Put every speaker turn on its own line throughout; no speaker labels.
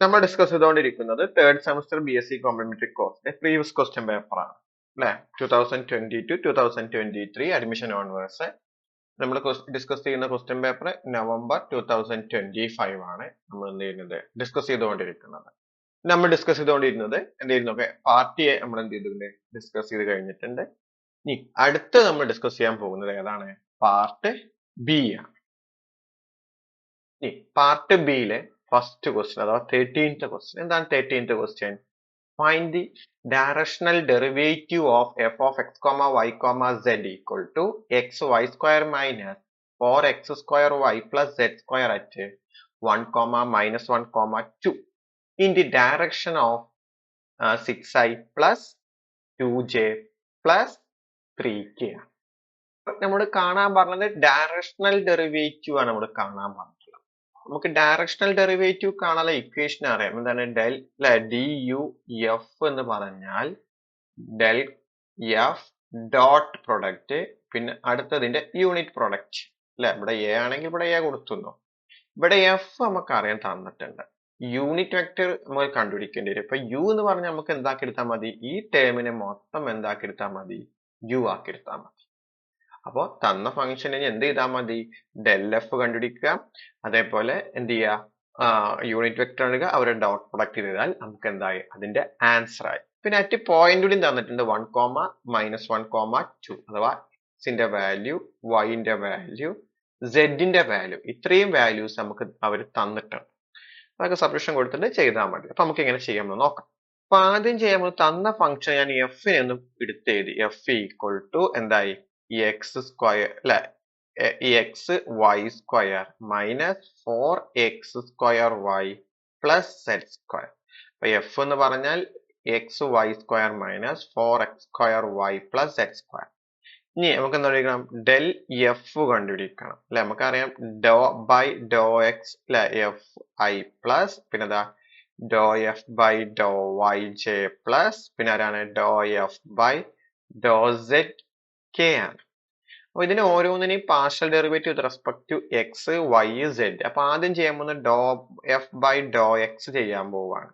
നമ്മൾ ഡിസ്കസ് ചെയ്തുകൊണ്ടിരിക്കുന്നത് third semester BSc complementary കോഴ്സിന്റെ പ്രീവിയസ് ക്വസ്റ്റ്യൻ പേപ്പർ ആണ് അല്ലെ 2022-2023 അഡ്മിഷൻ ഓൺവേഴ്സ് നമ്മൾ ഡിസ്കസ് ചെയ്യുന്ന ക്വസ്റ്റ്യൻ പേപ്പർ നവംബർ 2025 ആണ് നമ്മൾ എന്ത് ചെയ്യുന്നത് ഡിസ്കസ് ചെയ്തുകൊണ്ടിരിക്കുന്നത്. നമ്മൾ ഡിസ്കസ് ചെയ്തുകൊണ്ടിരുന്നത് എന്തായിരുന്നു പാർട്ടി എ നമ്മൾ എന്ത് ചെയ്തിട്ടുണ്ട് ഡിസ്കസ് ചെയ്ത് കഴിഞ്ഞിട്ടുണ്ട്. ഇനി അടുത്ത് നമ്മൾ ഡിസ്കസ് ചെയ്യാൻ പോകുന്നത് ഏതാണ് പാർട്ട് ബി ആണ്. ഇനി പാർട്ട് ബിയിലെ ഫസ്റ്റ് ക്വസ്റ്റ്യൻ അഥവാ 13th ക്വസ്റ്റ്യൻ എന്താണ് 13th question? Find the directional derivative of f of x, y, z equal to xy square minus 4x square y plus z square at 1, minus 1, 2 in the direction of 6i plus 2j plus 3k. നമ്മൾ കാണാൻ പറഞ്ഞത് directional derivative ആണ് നമ്മൾ കാണാൻ പറഞ്ഞത്. നമുക്ക് directional derivative കാണാനുള്ള equation അറിയാം. എന്താണ് ഡെൽ ഡി യു എഫ് എന്ന് പറഞ്ഞാൽ ഡെൽ എഫ് ഡോട്ട് പ്രൊഡക്റ്റ് പിന്നെ അടുത്തതിന്റെ യൂണിറ്റ് പ്രൊഡക്റ്റ് അല്ലെ. ഇവിടെ എ ആണെങ്കിൽ ഇവിടെ എ കൊടുത്തുന്നു. ഇവിടെ എഫ് നമുക്ക് അറിയാൻ തന്നിട്ടുണ്ട്. യൂണിറ്റ് വെക്ടർ നമുക്ക് കണ്ടുപിടിക്കേണ്ടി വരും. ഇപ്പൊ യു എന്ന് പറഞ്ഞാൽ നമുക്ക് എന്താക്കി എടുത്താൽ മതി, ഈ ടേമിനെ മൊത്തം എന്താക്കി എടുത്താൽ മതി, യു ആക്കി എടുത്താൽ മതി. അപ്പോ തന്ന ഫംഗ്ഷന് എന്ത് ചെയ്താൽ മതി, ഡെൽ എഫ് കണ്ടുപിടിക്കുക, അതേപോലെ എന്ത് ചെയ്യുക യൂണിറ്റ് വെക്ടർ എടുക്കുക, അവരുടെ ഡോട്ട് പ്രൊഡക്റ്റ് ചെയ്താൽ നമുക്ക് എന്തായി അതിന്റെ ആൻസർ ആയി. പിന്നെ അറ്റ് പോയിന്റ് കൂടി തന്നിട്ടുണ്ട് 1, minus 1, 2 അഥവാ എക്സിന്റെ വാല്യൂ, വൈന്റെ വാല്യൂ, സെഡിന്റെ വാല്യൂ, ഇത്രയും വാല്യൂസ് നമുക്ക് അവർ തന്നിട്ടുണ്ട്. അതൊക്കെ സബ്സ്റ്റിറ്റ്യൂഷൻ കൊടുത്തിട്ട് ചെയ്താൽ മതി. അപ്പൊ നമുക്ക് എങ്ങനെ ചെയ്യാമെന്ന് നോക്കാം. അപ്പൊ ആദ്യം ചെയ്യാൻ തന്ന ഫംഗ്ഷൻ ഞാൻ എഫിനെ ഒന്ന് എടുത്തെഴുതി. എഫ് ഈക്വൽ ടു എന്തായി എക്സ് സ്ക്വയർ അല്ലെ, x y square minus 4x square y plus Z square. അപ്പൊ എഫ് എന്ന് പറഞ്ഞാൽ x y square minus 4x square y plus Z square. ഇനി നമുക്ക് എന്താ കണ്ടുപിടിക്കണം, ഡെൽ എഫ് കണ്ടുപിടിക്കണം അല്ലെ. നമുക്കറിയാം ഡോ ബൈ ഡോ എക്സ് അല്ലെ എഫ് ഐ പ്ലസ് പിന്നെ എന്താ doh f by Dr y j plus പിന്നെ ആരാണ് doh f by doh zed k ആണ്. അപ്പൊ ഇതിന് ഓരോന്നിനെയും partial derivative with respect to x y zed. അപ്പൊ ആദ്യം ചെയ്യാൻ പോകുന്നത് doh f by doh x ചെയ്യാൻ പോവാണ്.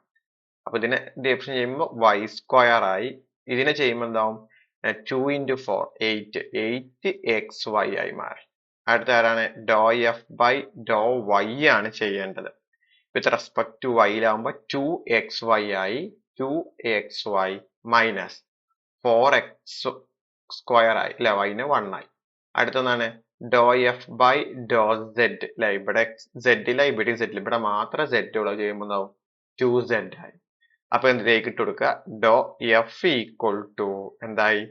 അപ്പൊ ഇതിനെ ഡിഫറൻഷ്യൽ ചെയ്യുമ്പോൾ വൈ സ്ക്വയർ ആയി. ഇതിനെ ചെയ്യുമ്പോൾ എന്താവും 2 into 4 8xy ആയി മാറി. അടുത്ത ആരാണ് doh f by Dr Y ആണ് ചെയ്യേണ്ടത്. വിത്ത് റെസ്പെക്ട് ടു വൈയിലാവുമ്പോ 2xy ആയി 2xy മൈനസ് 4x സ്ക്വയർ ആയി അല്ലെ, വൈന് 1 ആയി. അടുത്തൊന്നാണ് ഡോ എഫ് ബൈ ഡോ സെഡ് അല്ലെ, ഇവിടെ സെഡില ഇവിടെ സെഡിൽ ഇവിടെ മാത്രം സെഡ് ഉള്ളത് ചെയ്യുമ്പോൾ എന്താവും 2z ആയി. അപ്പൊ എന്തിലേക്ക് ഇട്ട് കൊടുക്കുക, ഡോ എഫ് ഈക്വൽ ടു എന്തായി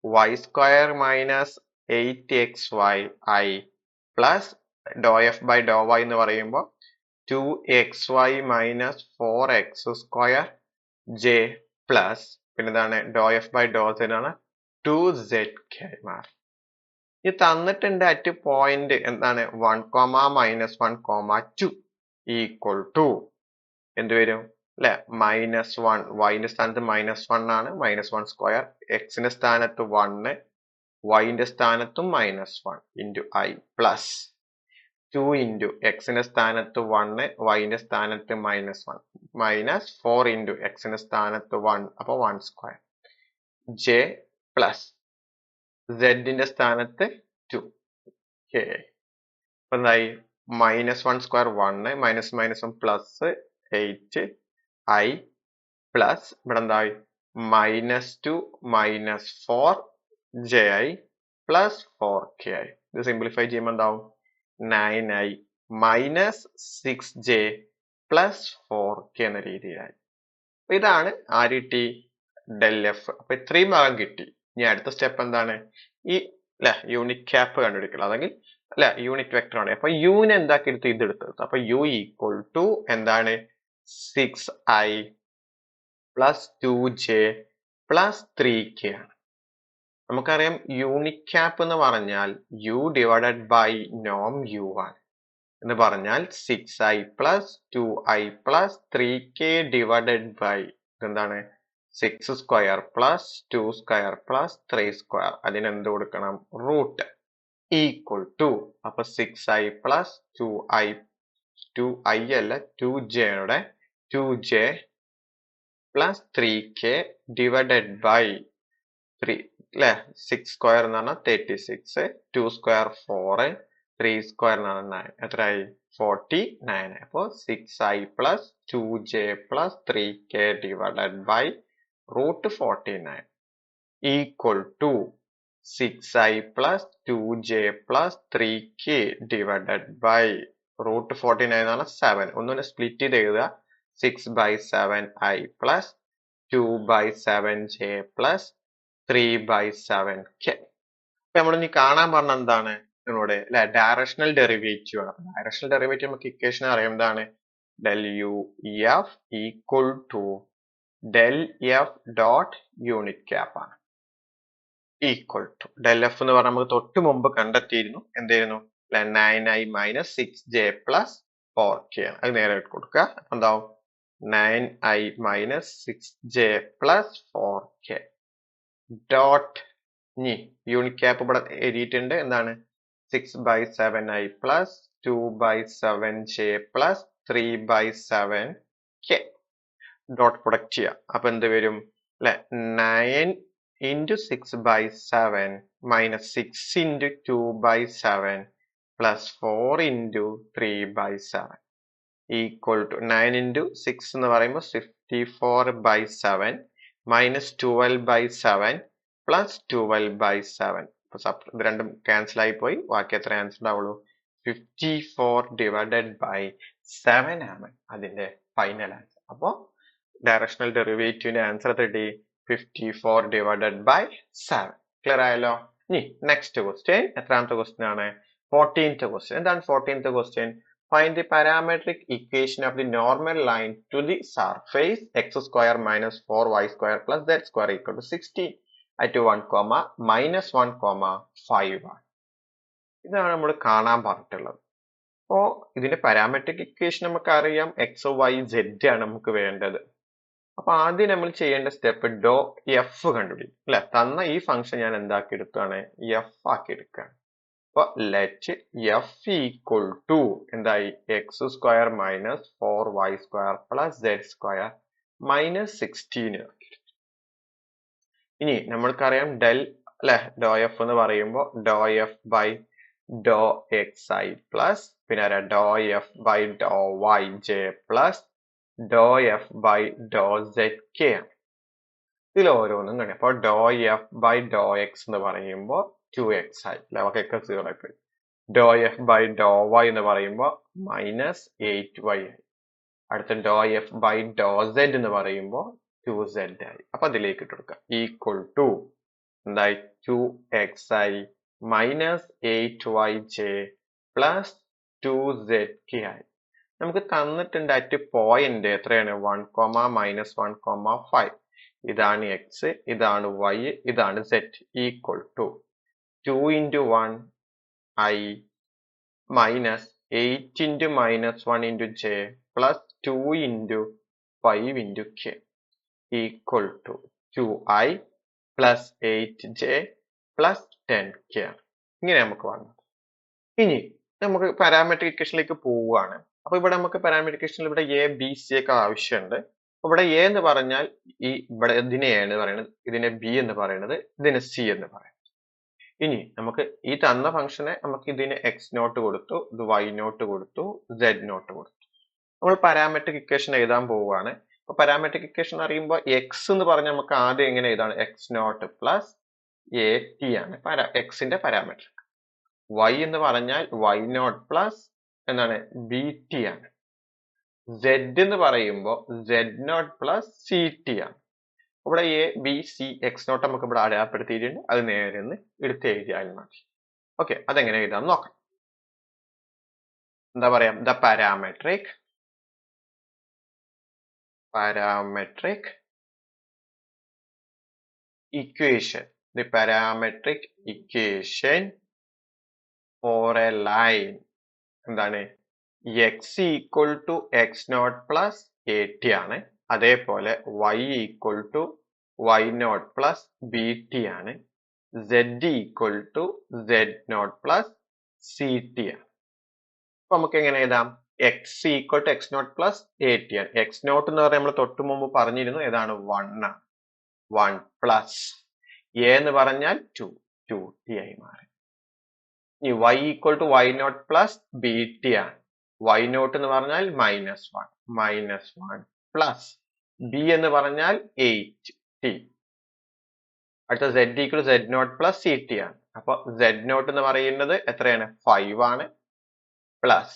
y square minus 8xy i plus Dr f by Dr y എന്ന് പറയുമ്പോൾ 2xy minus 4x square J plus പിന്നെ എന്താണ് ഡോ എഫ് ബൈ ഡോ സെഡ് ആണ് 2zk മാറി. ഇത് തന്നിട്ടുണ്ട് അറ്റ് പോയിന്റ് എന്താണ് 1, minus 1, 2 ഈക്വൽ ടു എന്ത് വരും അല്ലെ -1. വൈന്റെ സ്ഥാനത്ത് -1 ആണ്, -1 സ്ക്വയർ. എക്സിന്റെ സ്ഥാനത്ത് 1, വൈന്റെ സ്ഥാനത്തും -1 ഇൻറ്റു ഐ പ്ലസ് 2 ഇൻറ്റു എക്സിന്റെ സ്ഥാനത്ത് 1, വൈന്റെ സ്ഥാനത്ത് -1 മൈനസ് 4 ഇൻറ്റു എക്സിന്റെ സ്ഥാനത്ത് 1 അപ്പൊ 1 സ്ക്വയർ ജെ പ്ലസ് സെഡിന്റെ സ്ഥാനത്ത് 2 കെ. അപ്പൊ എന്തായി -1 സ്ക്വയർ 1 -1 പ്ലസ് 8 ഐ പ്ലസ് ഇവിടെ എന്തായി -2 minus 4 J I plus 4k I. ഇത് സിംപ്ലിഫൈ ചെയ്യുമ്പോൾ എന്താവും 9i minus 6j plus 4k എന്ന രീതിയിലായി. അപ്പൊ ഇതാണ് ആര് കിട്ടി ഡെൽ എഫ്. അപ്പൊ ഇത്രയും ഭാഗം കിട്ടി. ഇനി അടുത്ത സ്റ്റെപ്പ് എന്താണ്, ഈ അല്ലെ യൂണിറ്റ് ക്യാപ്പ് കണ്ടുപിടിക്കണം, അല്ലെങ്കിൽ അല്ലെ യൂണിറ്റ് വെക്ടർ ആണ്. അപ്പൊ യുവിനെ എന്താക്കി എടുത്ത് ഇത് എടുത്തത്. അപ്പൊ യു ഈക്വൽ ടു എന്താണ് 6i plus 2j plus 3k ആണ്. നമുക്കറിയാം യൂണിറ്റ് ക്യാപ്പ് എന്ന് പറഞ്ഞാൽ u ഡിവൈഡഡ് ബൈ നോം u ആണ്. എന്ന് പറഞ്ഞാൽ 6i plus 2i plus 3k divided by എന്താണ് 6 square plus 2 square plus 3 square. അതിനെന്ത് കൊടുക്കണം, റൂട്ട് ഈക്വൽ ടു. അപ്പൊ 6i പ്ലസ് 2i അല്ല 2j യുടെ 2j plus 3k divided by 3 അല്ലെ 6 സ്ക്വയർ എന്ന് പറഞ്ഞാൽ 36 2 സ്ക്വയർ 4 3 സ്ക്വയർ എന്ന് പറഞ്ഞാൽ 9 എത്രയായി 49 അപ്പോൾ 6i plus 2j plus 3k divided by root 49 equal to 6i plus 2j plus 3k divided by root 49 എന്ന് പറഞ്ഞാൽ 7 ഒന്നുകൂടെ സ്പ്ലിറ്റ് ചെയ്ത് എഴുതുക 6 by 7i plus 2 by 7j plus 3 by 7k. അപ്പൊ നമ്മൾ ഇനി കാണാൻ പറഞ്ഞ എന്താണ് നമ്മളോട് അല്ലെ ഡയറക്ഷണൽ ഡെറിവേറ്റീവ് ആണ്. ഡയറക്ഷണൽ ഡെറിവേറ്റീവ് നമുക്ക് ഇക്വേഷൻ അറിയാം എന്താണ് del u f equal to del f dot unit cap ആണ് equal to del f എന്ന് പറഞ്ഞാൽ നമുക്ക് തൊട്ട് മുമ്പ് കണ്ടെത്തിയിരുന്നു എന്തായിരുന്നു 9i minus 6j plus 4k ആണ്. അത് നേരെ കൊടുക്കുക അപ്പൊ എന്താവും 9i minus 6j plus 4k dot ഇനി യൂണിറ്റ് ക്യാപ്പ് ഇവിടെ എഴുതിയിട്ടുണ്ട് എന്താണ് 6 by 7i plus 2 by 7j plus 3 by 7k dot product ചെയ്യാം അപ്പൊ എന്ത് വരും അല്ലെ 9 into 6 by 7 minus 6 into 2 by 7 plus 4 into 3 by 7 equal to 9 into 6 എന്ന് പറയുമ്പോൾ 54 by 7 minus 12 by 7 plus 12 by 7 ഇത് രണ്ടും ക്യാൻസൽ ആയി പോയി ബാക്കി എത്ര ആൻസർ ഉണ്ടാവുള്ളൂ 54 divided by 7 ആണ് അതിന്റെ ഫൈനൽ ആൻസർ. അപ്പോൾ ഡയറക്ഷണൽ ഡെറിവേറ്റീവിന്റെ ആൻസർ കിട്ടി 54 divided by 7. ക്ലിയർ ആയല്ലോ. ഇനി നെക്സ്റ്റ് ക്വസ്റ്റ്യൻ എത്രാമത്തെ ക്വസ്റ്റ്യൻ ആണ് 14th ക്വസ്റ്റ്യൻ. എന്താണ് 14th question find the parametric equation of the normal line to the surface x square minus 4y square plus z square equal to 16 at 1, minus 1, 5 ആണ്. ഇതാണ് നമ്മൾ കാണാൻ പറഞ്ഞിട്ടുള്ളത്. അപ്പോ ഇതിന്റെ പാരാമെട്രിക് ഇക്വേഷൻ നമുക്ക് അറിയാം എക്സ് വൈ സെഡ് ആണ് നമുക്ക് വേണ്ടത്. അപ്പൊ ആദ്യം നമ്മൾ ചെയ്യേണ്ട സ്റ്റെപ്പ് ഡോ എഫ് കണ്ടുപിടിക്കും അല്ലെ. തന്ന ഈ ഫംഗ്ഷൻ ഞാൻ എന്താക്കി എടുക്കുകയാണ് എഫ് ആക്കി എടുക്കുകയാണ്. അപ്പൊ ലെറ്റ് എഫ് ഈക്വൽ ടു എന്തായി x square minus 4y square plus Z square minus 16 ആക്കി. ഇനി നമ്മൾക്കറിയാം ഡെൽ അല്ലെ ഡോ എഫ് എന്ന് പറയുമ്പോൾ doh f by doh x i plus പിന്നെ doh f by Dr y j plus Dr f by doh zed k ആണ്. ഇതിൽ ഓരോന്നും കാണാം. അപ്പൊ doh f by doh x എന്ന് പറയുമ്പോൾ 2x ആയി നമുക്ക് ഒക്കെ 0 ആയി പോയി. Doh f by Dr y എന്ന് പറയുമ്പോൾ മൈനസ് 8y ആയി. അടുത്ത doh f by doh zed എന്ന് പറയുമ്പോൾ 2z ആയി. അപ്പൊ അതിലേക്ക് ഇട്ട് കൊടുക്കാം ഈക്വൽ ടു എന്തായി 2xi minus 8yj plus 2zk ആയി. നമുക്ക് തന്നിട്ടുണ്ട് അറ്റ് പോയിന്റ് എത്രയാണ് 1, മൈനസ് 1, 5. ഇതാണ് എക്സ്, ഇതാണ് വൈ, ഇതാണ് z. Equal to 2 into 1 i minus 8 into minus 1 into j plus 2 into 5 into k equal to 2i plus 8j plus 10k ആണ്. ഇങ്ങനെ നമുക്ക് വന്നത്. ഇനി നമുക്ക് പാരാമെട്രിക് ഇക്വേഷനിലേക്ക് പോവുകയാണ്. അപ്പൊ ഇവിടെ നമുക്ക് പാരാമെട്രിക് ഇക്വേഷനിൽ ഇവിടെ എ ബി സി ഒക്കെ ആവശ്യമുണ്ട്. ഇവിടെ എ എന്ന് പറഞ്ഞാൽ ഈ ഇവിടെ ഇതിനെ എ എന്ന് പറയുന്നത്, ഇതിനെ ബി എന്ന് പറയുന്നത്, ഇതിനെ സി എന്ന് പറയുന്നത്. ഇനി നമുക്ക് ഈ തന്ന ഫംഗ്ഷനെ നമുക്ക് ഇതിന് എക്സ് നോട്ട് കൊടുത്തു, ഇത് വൈ നോട്ട് കൊടുത്തു, സെഡ് നോട്ട് കൊടുത്തു. നമ്മൾ പാരാമെട്രിക് ഇക്വേഷൻ എഴുതാൻ പോവുകയാണ്. അപ്പൊ പാരാമെട്രിക് ഇക്വേഷൻ അറിയുമ്പോൾ എക്സ് എന്ന് പറഞ്ഞാൽ നമുക്ക് ആദ്യം എങ്ങനെ എഴുതാണ് x naught plus a t ആണ് എക്സിന്റെ പാരാമെട്രിക്. വൈ എന്ന് പറഞ്ഞാൽ വൈ നോട്ട് പ്ലസ് എന്താണ് ബി ടി ആണ്. സെഡ് എന്ന് പറയുമ്പോൾ zed naught plus c t ആണ്. ഇവിടെ a b c x naught നമുക്ക് ഇവിടെ അടയാളപ്പെടുത്തിയിട്ടുണ്ട്. അത് നേരെ ഒന്ന് എടുത്ത് എഴുതിയാൽ മതി. ഓക്കെ, അതെങ്ങനെ എഴുതാൻ നോക്കാം. എന്താ പറയാ the parametric equation for a line എന്താണ് x equal to x naught plus a t ആണ്. അതേപോലെ y equal to y naught plus b t ആണ്. z equal to z naught plus c t ആണ്. അപ്പൊ നമുക്ക് എങ്ങനെ എഴുതാം x equal to x naught plus a t ആണ്. X naught എന്ന് പറഞ്ഞാൽ നമ്മൾ തൊട്ട് മുമ്പ് പറഞ്ഞിരുന്നു ഏതാണ് 1 ആണ്. 1 പ്ലസ് എ എന്ന് പറഞ്ഞാൽ 2 ടി ആയി മാറി. ഈ y equal to y naught plus b t ആണ്. y നോട്ട് എന്ന് പറഞ്ഞാൽ -1 പ്ലസ് ബി എന്ന് പറഞ്ഞാൽ 8 ടി. അടുത്ത z equal to z naught plus c t ആണ്. അപ്പൊ z നോട്ട് എന്ന് പറയുന്നത് എത്രയാണ് 5 ആണ് പ്ലസ്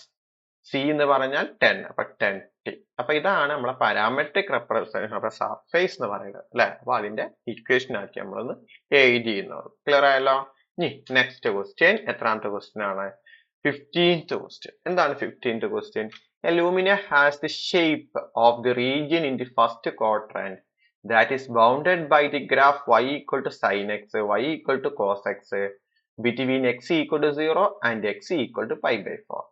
സി എന്ന് പറഞ്ഞാൽ 10. അപ്പൊ 10 ടി. അപ്പൊ ഇതാണ് നമ്മളെ പാരാമെട്രിക് റെപ്രസെന്റ് സർഫേസ് എന്ന് പറയുന്നത് അല്ലെ. അപ്പൊ അതിന്റെ ഇക്വേഷൻ ആക്കി നമ്മളൊന്ന് എഴുതി ചെയ്യുന്നത്. ക്ലിയർ ആയല്ലോ. ഇനി നെക്സ്റ്റ് ക്വസ്റ്റ്യൻ എത്രാമത്തെ ക്വസ്റ്റ്യൻ ആണ്? 15th question. എന്താണ് 15th question? A lumina has the shape of the region in the first quadrant that is bounded by the graph y equal to sin x, y equal to cos x between x equal to 0 and x equal to pi by 4.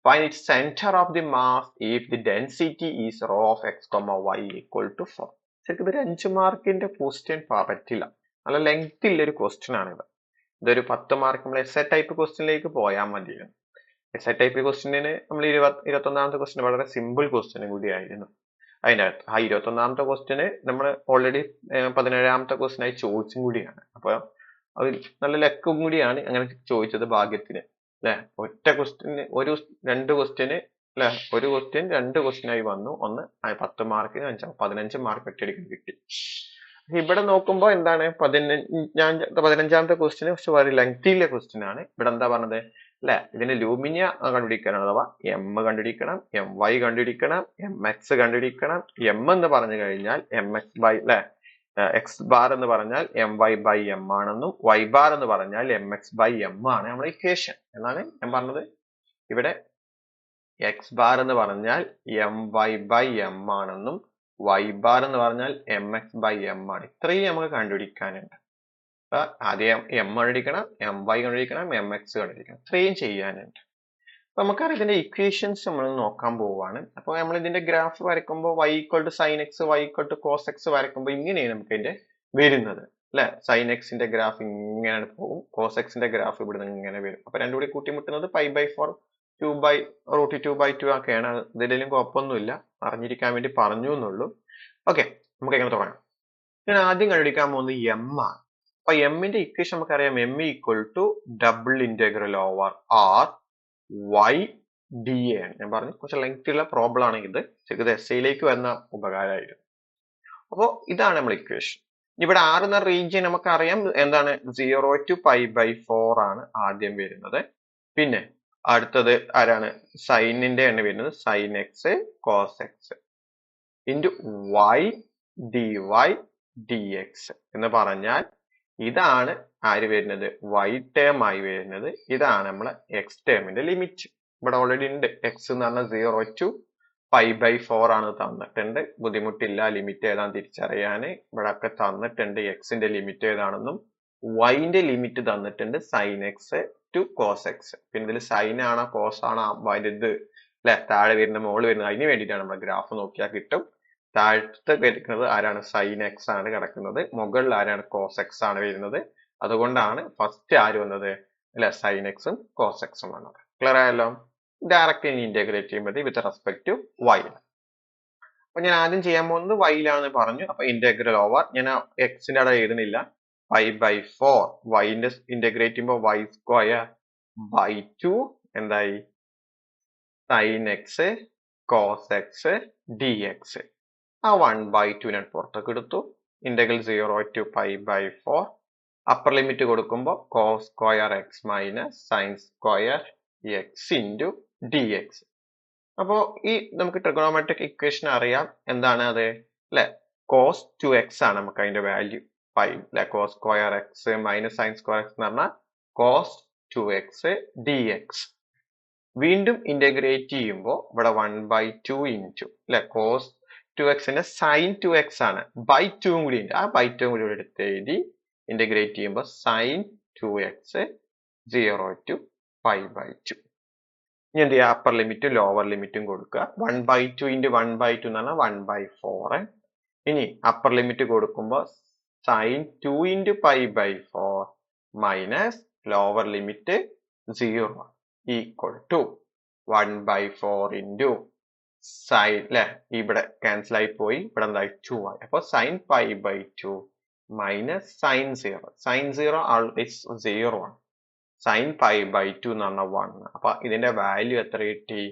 Find its center of the mass if the density is rho of x comma y equal to 4. ശരിക്കും ഇതൊരു 5 മാർക്കിന്റെ question പറ്റില്ല. നല്ല length ഉള്ളൊരു question ആണിത്. ഇതൊരു 10 mark നമ്മൾ S A type ക്വസ്റ്റ്യനിലേക്ക് പോയാൽ മതിയായിരുന്നു. എസ് എ ടൈപ്പ് ക്വസ്റ്റ്യന് നമ്മൾ 21ാമത്തെ ക്വസ്റ്റ്യൻ വളരെ സിമ്പിൾ ക്വസ്റ്റ്യനും കൂടിയായിരുന്നു. അതിൻ്റെ അകത്ത് ആ 21ാമത്തെ ക്വസ്റ്റ്യന് നമ്മൾ ഓൾറെഡി 17ാമത്തെ ക്വസ്റ്റ്യൻ ആയി ചോദിച്ചും കൂടിയാണ്. അപ്പൊ അത് നല്ല ലക്കും കൂടിയാണ് അങ്ങനെ ചോദിച്ചത് ഭാഗ്യത്തിന് അല്ലെ. ഒറ്റ ക്വസ്റ്റ്യന് രണ്ട് ക്വസ്റ്റ്യന് അല്ലെ, ഒരു ക്വസ്റ്റ്യൻ 2 ക്വസ്റ്റ്യൻ ആയി വന്നു. ഒന്ന് 10 മാർക്കിന് 15 മാർക്ക് ഒറ്റയടിക്ക് കിട്ടി. ഇവിടെ നോക്കുമ്പോ എന്താണ് 15ാമത്തെ ക്വസ്റ്റ്യൻ പക്ഷെ വളരെ ലെങ്തിയിലെ ക്വസ്റ്റ്യൻ ആണ്. ഇവിടെ എന്താ പറഞ്ഞത് അല്ലെ, ഇതിന്റെ ലൂമിനിയ കണ്ടുപിടിക്കണം, അഥവാ എം കണ്ടുപിടിക്കണം, എം വൈ കണ്ടുപിടിക്കണം, എം എക്സ് കണ്ടുപിടിക്കണം. എം എന്ന് പറഞ്ഞു കഴിഞ്ഞാൽ എം എക്സ് ബൈ അല്ലെ, എക്സ് ബാർ എന്ന് പറഞ്ഞാൽ എം വൈ ബൈ എം ആണെന്നും വൈ ബാർ എന്ന് പറഞ്ഞാൽ എം എക്സ് ബൈ എം ആണ് നമ്മുടെ ഇക്വേഷൻ എന്നാണ് ഞാൻ പറഞ്ഞത്. ഇവിടെ എക്സ് ബാർ എന്ന് പറഞ്ഞാൽ എം വൈ ബൈ എം ആണെന്നും വൈ ബാർ എന്ന് പറഞ്ഞാൽ എം എക്സ് ബൈ എം ആണ്. ഇത്രയും നമുക്ക് കണ്ടുപിടിക്കാനുണ്ട്. അപ്പൊ ആദ്യം എം കണ്ടുപിടിക്കണം, എം വൈ കണ്ടുപിടിക്കണം, എം എക്സ് കണ്ടുപിടിക്കണം. ഇത്രയും ചെയ്യാനുണ്ട്. അപ്പൊ നമുക്കറിയാം ഇതിന്റെ ഇക്വേഷൻസ് നമ്മൾ നോക്കാൻ പോവാണ്. അപ്പൊ നമ്മൾ ഇതിന്റെ ഗ്രാഫ് വരയ്ക്കുമ്പോൾ y equal to sine x, y equal to cos x വരയ്ക്കുമ്പോൾ ഇങ്ങനെയാണ് നമുക്ക് ഇതിന്റെ വരുന്നത് അല്ലെ. സൈൻ എക്സിന്റെ ഗ്രാഫ് ഇങ്ങനെ പോകും, കോസ് എക്സിന്റെ ഗ്രാഫ് ഇവിടെ നിന്ന് ഇങ്ങനെ വരും. അപ്പൊ രണ്ടും കൂടി കൂട്ടിമുട്ടുന്നത് π/4 2/√2/2 ഒക്കെയാണ്. ഇതിലും കുഴപ്പമൊന്നുമില്ല, അറിഞ്ഞിരിക്കാൻ വേണ്ടി പറഞ്ഞു എന്നുള്ളൂ. ഓക്കെ, നമുക്ക് എങ്ങനെ തുടങ്ങാം. ഞാൻ ആദ്യം കണ്ടുപിടിക്കാൻ പോകുന്നത് എം ആണ്. അപ്പൊ എമ്മിന്റെ ഇക്വേഷൻ നമുക്കറിയാം, m equal to double integral over r y d a ആണ്. ഞാൻ പറഞ്ഞു കുറച്ച് ലെങ്ത് ഉള്ള പ്രോബ്ലം ആണ് ഇത്. ഇത് എസ് ഐയിലേക്ക് വരുന്ന ഉപകാരമായിരുന്നു. അപ്പോ ഇതാണ് നമ്മൾ ഇക്വേഷൻ. ഇവിടെ ആർ എന്ന റീജിയൻ നമുക്കറിയാം എന്താണ് 0 to π/4 ആണ് ആദ്യം വരുന്നത്. പിന്നെ അടുത്തത് ആരാണ്? സൈനിന്റെ ആണ് വരുന്നത്, sine x cos x into y d y d x എന്ന് പറഞ്ഞാൽ ഇതാണ് ആര് വരുന്നത്? വൈ ടേം ആയി വരുന്നത്. ഇതാണ് നമ്മളെ എക്സ് ടേമിന്റെ ലിമിറ്റ്. ഇവിടെ ഓൾറെഡി ഉണ്ട്. എക്സ് എന്ന് പറഞ്ഞാൽ 0 to π/4 ആണ് തന്നിട്ടുണ്ട്. ബുദ്ധിമുട്ടില്ല ലിമിറ്റ് ഏതാണെന്ന് തിരിച്ചറിയാന്. ഇവിടെ ഒക്കെ തന്നിട്ടുണ്ട് എക്സിന്റെ ലിമിറ്റ് ഏതാണെന്നും വൈന്റെ ലിമിറ്റ് തന്നിട്ടുണ്ട് sine x to cos x. പിന്നെ ഇതിൽ സൈൻ ആണോ കോസ് ആണോ വലുത് അല്ലെ, താഴെ വരുന്ന മുകളിൽ വരുന്നത്, അതിന് വേണ്ടിയിട്ടാണ് നമ്മൾ ഗ്രാഫ് നോക്കിയാൽ കിട്ടും. താഴത്ത് കിടക്കുന്നത് ആരാണ്? സൈൻ എക്സ് ആണ് കിടക്കുന്നത്. മുകളിൽ ആരാണ്? കോസ് എക്സ് ആണ് വരുന്നത്. അതുകൊണ്ടാണ് ഫസ്റ്റ് ആര് വന്നത് അല്ലെ, സൈൻ എക്സും കോസ് എക്സും വന്നത്. ക്ലിയർ ആയല്ലോ. ഡയറക്റ്റ് ഇനി ഇന്റഗ്രേറ്റ് ചെയ്യുമ്പോൾ വിത്ത് റെസ്പെക്ട് ടു വൈ. അപ്പൊ ഞാൻ ആദ്യം ചെയ്യാൻ പോകുന്നത് വൈയിലാണെന്ന് പറഞ്ഞു. അപ്പൊ ഇന്റഗ്രൽ ഓവർ ഞാൻ എക്സിന്റെ അവിടെ എഴുതുന്നില്ല, π/4 വൈന്റെ ഇന്റഗ്രേറ്റ് ചെയ്യുമ്പോൾ വൈ സ്ക്വയർ ബൈ 2 എന്തായി? Sine x cos x d x. ആ 1/2 ഞാൻ പുറത്തേക്ക് എടുത്തു. Integral 0 to π/4. അപ്പർ ലിമിറ്റ് കൊടുക്കുമ്പോൾ cos square x minus sine square x into d x. അപ്പോ ഈ നമുക്ക് ട്രിഗണോമെട്രിക് ഇക്വേഷൻ അറിയാം. എന്താണ് അത് അല്ലെ? കോസ് 2x ആണ് നമുക്ക് അതിന്റെ വാല്യൂ പൈ അല്ലെ. Cos square x minus sine square x എന്ന് പറഞ്ഞാൽ കോസ് 2x ഡി എക്സ്. വീണ്ടും ഇന്റഗ്രേറ്റ് ചെയ്യുമ്പോൾ ഇവിടെ 1/2 ഇൻറ്റു അല്ലെ കോസ് 2x ന്റെ സൈൻ 2x ആണ്, ബൈ 2 കൂടി ഉണ്ട്. ആ ബൈ 2 കൂടി എടുത്ത് എഴുതി ഇന്റഗ്രേറ്റ് ചെയ്യുമ്പോൾ സൈൻ 2x 0 to π/2. ഇനി എന്ത് ചെയ്യുക? അപ്പർ ലിമിറ്റും ലോവർ ലിമിറ്റും കൊടുക്കുക. 1/2 ഇൻറ്റു 1/2 എന്ന് പറഞ്ഞാൽ 1/4. ഇനി അപ്പർ ലിമിറ്റ് കൊടുക്കുമ്പോൾ sine 2 into π/4 minus lower limit 0 equal to 1/4 into sine അല്ലെ ഇവിടെ ക്യാൻസൽ ആയി പോയി ഇവിടെ എന്തായി 2 ആയി അപ്പൊ sine pi by 2 minus sine 0 sine 0 always 0 ആണ് സൈൻ പൈ ബൈ 2 എന്ന് പറഞ്ഞാൽ 1 അപ്പൊ ഇതിന്റെ വാല്യൂ എത്ര കിട്ടി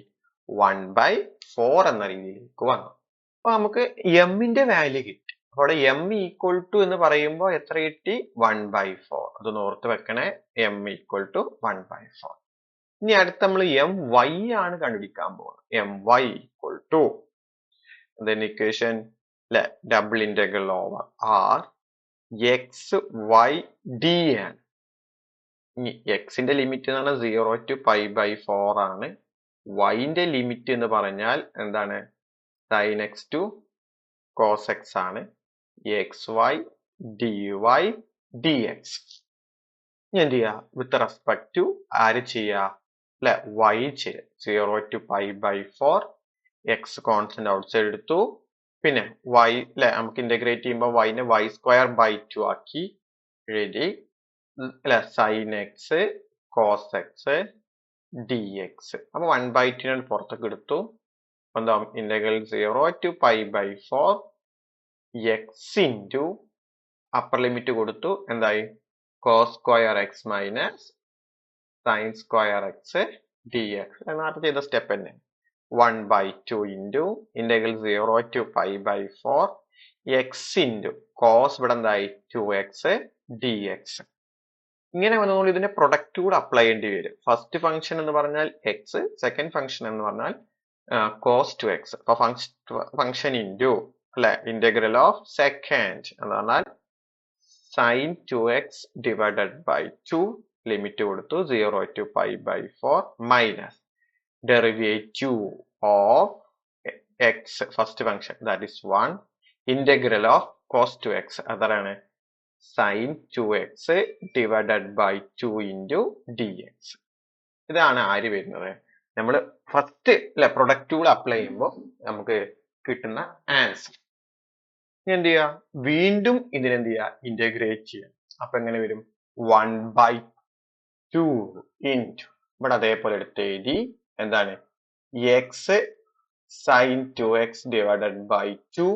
1/4 എന്ന രീതിയിലേക്ക് വന്നു അപ്പൊ നമുക്ക് എമ്മിന്റെ വാല്യൂ കിട്ടി അവിടെ എം ഈക്വൽ ടു എന്ന് പറയുമ്പോൾ എത്ര കിട്ടി 1/4 അതൊന്ന് ഓർത്ത് വെക്കണേ എം ഈക്വൽ ടു 1/4 ഇനി അടുത്ത് നമ്മൾ എം വൈ ആണ് കണ്ടുപിടിക്കാൻ പോകുന്നത് m y equal to equation അല്ലെ double integral over r x y d ആണ് ഇനി എക്സിന്റെ ലിമിറ്റ് എന്ന് പറഞ്ഞാൽ 0 to π/4 ആണ് വൈന്റെ ലിമിറ്റ് എന്ന് പറഞ്ഞാൽ എന്താണ് sin x to cos x ആണ് x y d y d x ഇനി എന്ത് ചെയ്യാ വിത്ത് റെസ്പെക്ട് ടു ആര് ചെയ്യാ അല്ലെ y ചെയ്യാം 0 to π/4 x കോൺസ്റ്റന്റ് ഔട്ട്സൈഡ് എടുത്തു പിന്നെ y അല്ലെ നമുക്ക് ഇന്റഗ്രേറ്റ് ചെയ്യുമ്പോൾ y നെ y²/2 ആക്കി എഴുതി അല്ലെ sin x cos x dx അപ്പൊ 1/2 പുറത്തേക്ക് എടുത്തു എന്താ integral 0 to π/4 x into upper limit കൊടുത്തു എന്തായി cos² x minus sin square x dx നേരത്തെ ചെയ്ത സ്റ്റെപ്പ് തന്നെ 1/2 into integral 0 to π/4 x into cos ഇവിടെ എന്തായി 2x dx ഇങ്ങനെ വന്നതുകൊണ്ട് ഇതിന്റെ പ്രൊഡക്റ്റ് കൂടെ അപ്ലൈ ചെയ്യേണ്ടി വരും ഫസ്റ്റ് ഫംഗ്ഷൻ എന്ന് പറഞ്ഞാൽ x സെക്കൻഡ് ഫംഗ്ഷൻ എന്ന് പറഞ്ഞാൽ cos 2x അപ്പൊ ഫംഗ്ഷൻ ഇൻറ്റു അല്ലെ ഇന്റഗ്രൽ ഓഫ് സെക്കൻഡ് എന്ന് പറഞ്ഞാൽ sin 2x divided by 2 limit കൊടുത്തു 0 to π/4 minus derivative of x first function that is 1 integral of cos 2x അതാണ് sin 2x divided by 2 into dx ഇതാണ് ആര് വരുന്നത് നമ്മൾ ഫസ്റ്റ് അല്ലെ പ്രൊഡക്റ്റ് കൂടെ അപ്ലൈ ചെയ്യുമ്പോൾ നമുക്ക് കിട്ടുന്ന ആൻസർ എന്ത് ചെയ്യാ വീണ്ടും ഇതിനെന്ത് ചെയ്യാ ഇന്റഗ്രേറ്റ് ചെയ്യാം അപ്പൊ എങ്ങനെ വരും 1/2 into ഇവിടെ അതേപോലെ എടുത്ത് എഴുതി എന്താണ് x sin 2x divided by 2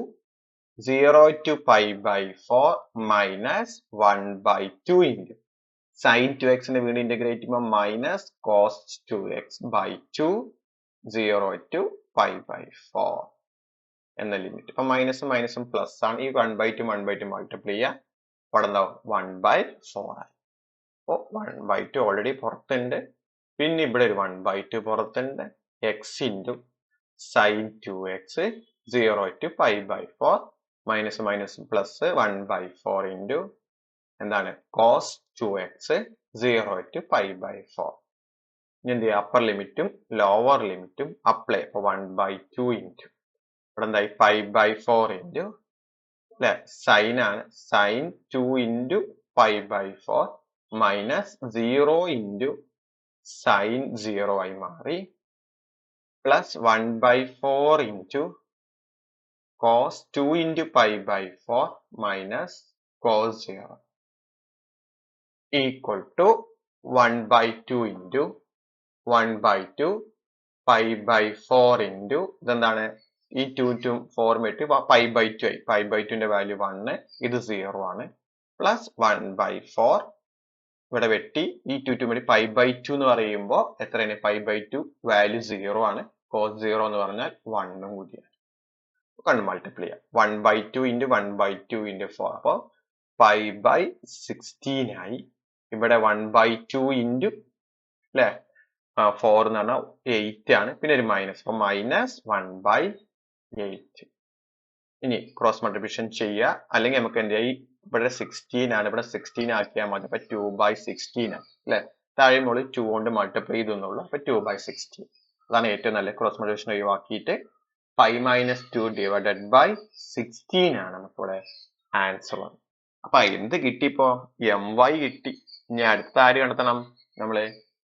0 to π/4 minus 1/2 into sin 2x നെ വീണ്ടും ഇന്റഗ്രേറ്റ് ചെയ്യുമ്പോൾ minus cos 2x by 2 0 to π/4 എന്ന ലിമിറ്റ് അപ്പൊ മൈനസും മൈനസും പ്ലസ് ആണ് ഈ 1/2 മൾട്ടിപ്ലൈ ചെയ്യാം അവിടെ എന്താവും 1/4 ആയി അപ്പൊ 1/2 ഓൾറെഡി പുറത്തുണ്ട് പിന്നെ ഇവിടെ ഒരു 1/2 പുറത്തുണ്ട് x into sin 2x 0 to π/4 minus minus plus 1/4 into എന്താണ് cos 2x 0 to π/4 ഇനി എന്ത് ചെയ്യുക അപ്പർ ലിമിറ്റും ലോവർ ലിമിറ്റും അപ്ലൈ അപ്പൊ 1/2 ഇൻറ്റു ഇവിടെ എന്തായി π/4 ഇൻറ്റു അല്ലെ സൈൻ ആണ് sin 2 into π/4 minus 0 into sin 0 ആയി മാറി plus 1/4 into cos 2 into π/4 minus cos 0 equal to 1/2 into 1/2 π/4 into ഇതെന്താണ് ഈ 2 4 വെട്ടി π/2 ആയി π/2 ന്റെ വാല്യൂ 1 ഇത് 0 ആണ് പ്ലസ് 1/4 ഇവിടെ വെട്ടി ഈ 2 വെട്ടി π/2 എന്ന് പറയുമ്പോൾ എത്രയാണ് π/2 വാല്യൂ 0 ആണ് cos 0 എന്ന് പറഞ്ഞാൽ 1 കൂടിയാണ് കണ്ട് മൾട്ടിപ്ലൈ ചെയ്യാം 1/2 ഇൻറ്റു 1/2 ഇൻറ്റു 4 അപ്പൊ π/16 ആയി ഇവിടെ 1/2 ഇൻറ്റു അല്ലെ 4 എന്ന് പറഞ്ഞാൽ 8 ആണ് പിന്നെ ഒരു മൈനസ് അപ്പൊ മൈനസ് 1/8 ഇനി ക്രോസ് മൾട്ടിപ്ലിക്കേഷൻ ചെയ്യുക അല്ലെങ്കിൽ നമുക്ക് എന്ത് ചെയ്യാം ഇവിടെ 16 ആണ് ഇവിടെ 16 ആക്കിയാൽ മതി അപ്പൊ 2/16 ആണ് അല്ലെ താഴെ മുകളിൽ 2 കൊണ്ട് മൾട്ടിപ്ലൈ ചെയ്തെന്നുള്ളൂ അപ്പൊ 2/16 അതാണ് ഏറ്റവും നല്ല ക്രോസ് മൾട്ടിപ്ലിക്കേഷൻ ഒഴിവാക്കിയിട്ട് 5 - 2 divided by 16 ആണ് നമുക്കിവിടെ ആൻസർ വന്നത് അപ്പൊ എന്ത് കിട്ടിയപ്പോ my കിട്ടി ഇനി അടുത്ത ആര് കണ്ടെത്തണം നമ്മള്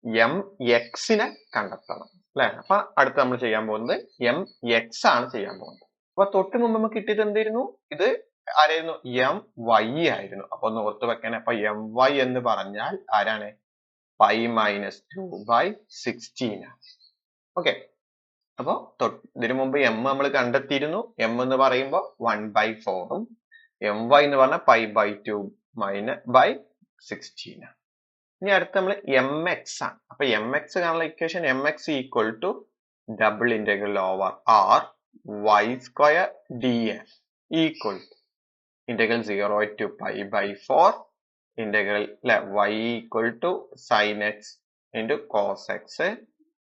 mx നെ കണ്ടെത്തണം അല്ലെ അപ്പൊ അടുത്ത് നമ്മൾ ചെയ്യാൻ പോകുന്നത് mx ആണ് ചെയ്യാൻ പോകുന്നത് അപ്പൊ തൊട്ട് മുമ്പ് നമുക്ക് കിട്ടിയത് എന്തായിരുന്നു ഇത് ആരായിരുന്നു my ആയിരുന്നു അപ്പൊ ഒന്ന് ഓർത്ത് വെക്കണേ അപ്പൊ my എന്ന് പറഞ്ഞാൽ ആരാണ് 5 - 2/16 ആണ് ഓക്കെ. അപ്പൊ ഇതിനു മുമ്പ് എം നമ്മൾ കണ്ടെത്തിയിരുന്നു. എം എന്ന് പറയുമ്പോൾ 1/4ഉം എം വൈ എന്ന് പറഞ്ഞാൽ π/2 ബൈ 16. ഇനി അടുത്ത് നമ്മൾ എം എക്സ് ആണ്. അപ്പൊ എം എക്സ് കാണുന്ന equation m x equal to double integral over r y square d f equal to integral 0 to π/4 integral y equal to sine x into cos x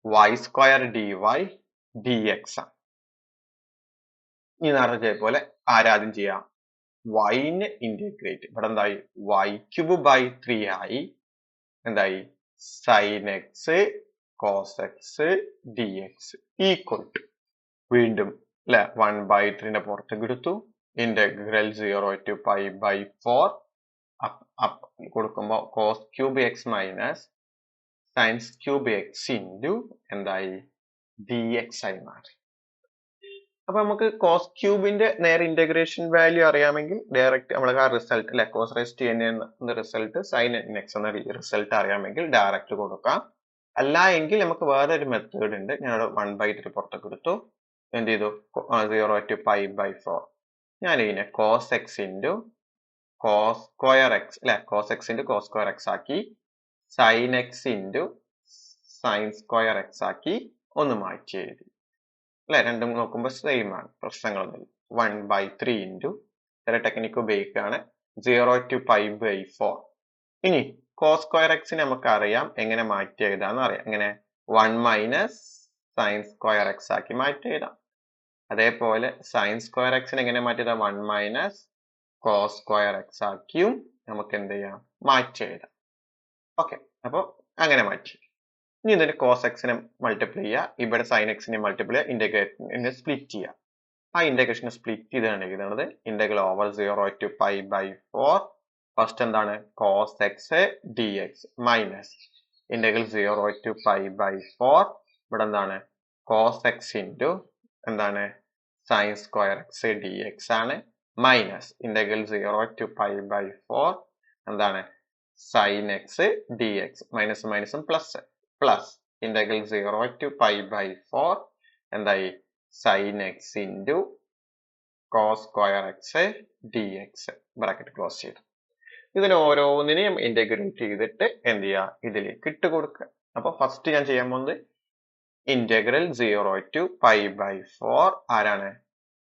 y square d y d x ആണ്. ഈ നേരത്തെ പോലെ ആരാദ്യം ചെയ്യാം, വൈനെ integrate. ഇവിടെ എന്തായി, y³ 3 ആയി. എന്തായി, sine x cos x d x equal to വീണ്ടും 1/3 പുറത്തേക്ക് എടുത്തു. ഇന്റഗ്രൽ 0 to π/4 കൊടുക്കുമ്പോ cos³ x minus sin³ x into എന്തായി dx ആയി മാറി. അപ്പൊ നമുക്ക് cos³ നേരെ ഇന്റഗ്രേഷൻ വാല്യൂ അറിയാമെങ്കിൽ ഡയറക്റ്റ് നമ്മൾ ആ റിസൾട്ട് അല്ലെ കോസ് റൈസ് ടു n എന്ന റിസൾട്ട് സൈൻ x എന്ന റിസൾട്ട് അറിയാമെങ്കിൽ ഡയറക്റ്റ് കൊടുക്കാം. അല്ല എങ്കിൽ നമുക്ക് വേറൊരു മെത്തേഡ് ഉണ്ട്. ഞാനിവിടെ 1/3 പുറത്തേക്ക് എടുത്തു. എന്ത് ചെയ്തു, 0 to π/4 ഞാൻ ഇതിനെ cos x into cos square X അല്ലെ cos x into cos square X ആക്കി sin x into sin square X ആക്കി ഒന്ന് മാറ്റി എഴുതി അല്ലെ. രണ്ടും നോക്കുമ്പോൾ സെയിം ആണ്, പ്രശ്നങ്ങളൊന്നുമില്ല. 1/3 ഇൻറ്റു ചില ടെക്നിക്ക് ഉപയോഗിക്കുകയാണ് 0 to π/4. ഇനി cos സ്ക്വയർ എക്സിനെ നമുക്ക് അറിയാം എങ്ങനെ മാറ്റി എഴുതാന്ന് അറിയാം. എങ്ങനെ 1 മൈനസ് sin സ്ക്വയർ എക്സ് ആക്കി മാറ്റി എഴുതാം. അതേപോലെ sin സ്ക്വയർ എക്സിനെ എങ്ങനെ മാറ്റിയതാ, 1 മൈനസ് cos സ്ക്വയർ എക്സ് ആക്കിയും നമുക്ക് എന്ത് ചെയ്യാം, മാറ്റി എഴുതാം. ഓക്കെ, അപ്പൊ അങ്ങനെ മാറ്റി. ഇനി ഇതിന്റെ കോസ് എക്സിനെ മൾട്ടിപ്ലൈ ചെയ്യുക, ഇവിടെ സൈൻ എക്സിനെ മൾട്ടിപ്ലൈ ചെയ്യുക, ഇന്റഗ്രേഷനെ സ്പ്ലിറ്റ് ചെയ്യുക. ആ ഇന്റഗ്രേഷനെ സ്പ്ലിറ്റ് ചെയ്താണ് എഴുതുന്നത്. ഇന്റഗ്രൽ ഓവർ 0 to π/4 ഫസ്റ്റ് എന്താണ് cos x d x minus integral 0 to π/4 ഇവിടെ എന്താണ് കോസ് എക്സ് ഇൻറ്റു എന്താണ് sine square x d x ആണ് മൈനസ് ഇന്റഗ്രൽ 0 to π/4 എന്താണ് sine x d x minus മൈനസും പ്ലസ് പ്ലസ് ഇന്റഗ്രൽ 0 to π/4 എന്തായി sine x into cos square x d x bracket close ചെയ്തു. ഇതിന് ഓരോന്നിനെയും integrate ചെയ്തിട്ട് എന്ത് ചെയ്യുക, ഇതിലേക്ക് ഇട്ട് കൊടുക്കുക. അപ്പൊ ഫസ്റ്റ് ഞാൻ ചെയ്യാൻ പോകുന്നത് ഇന്റഗ്രൽ 0 to π/4 ആരാണ്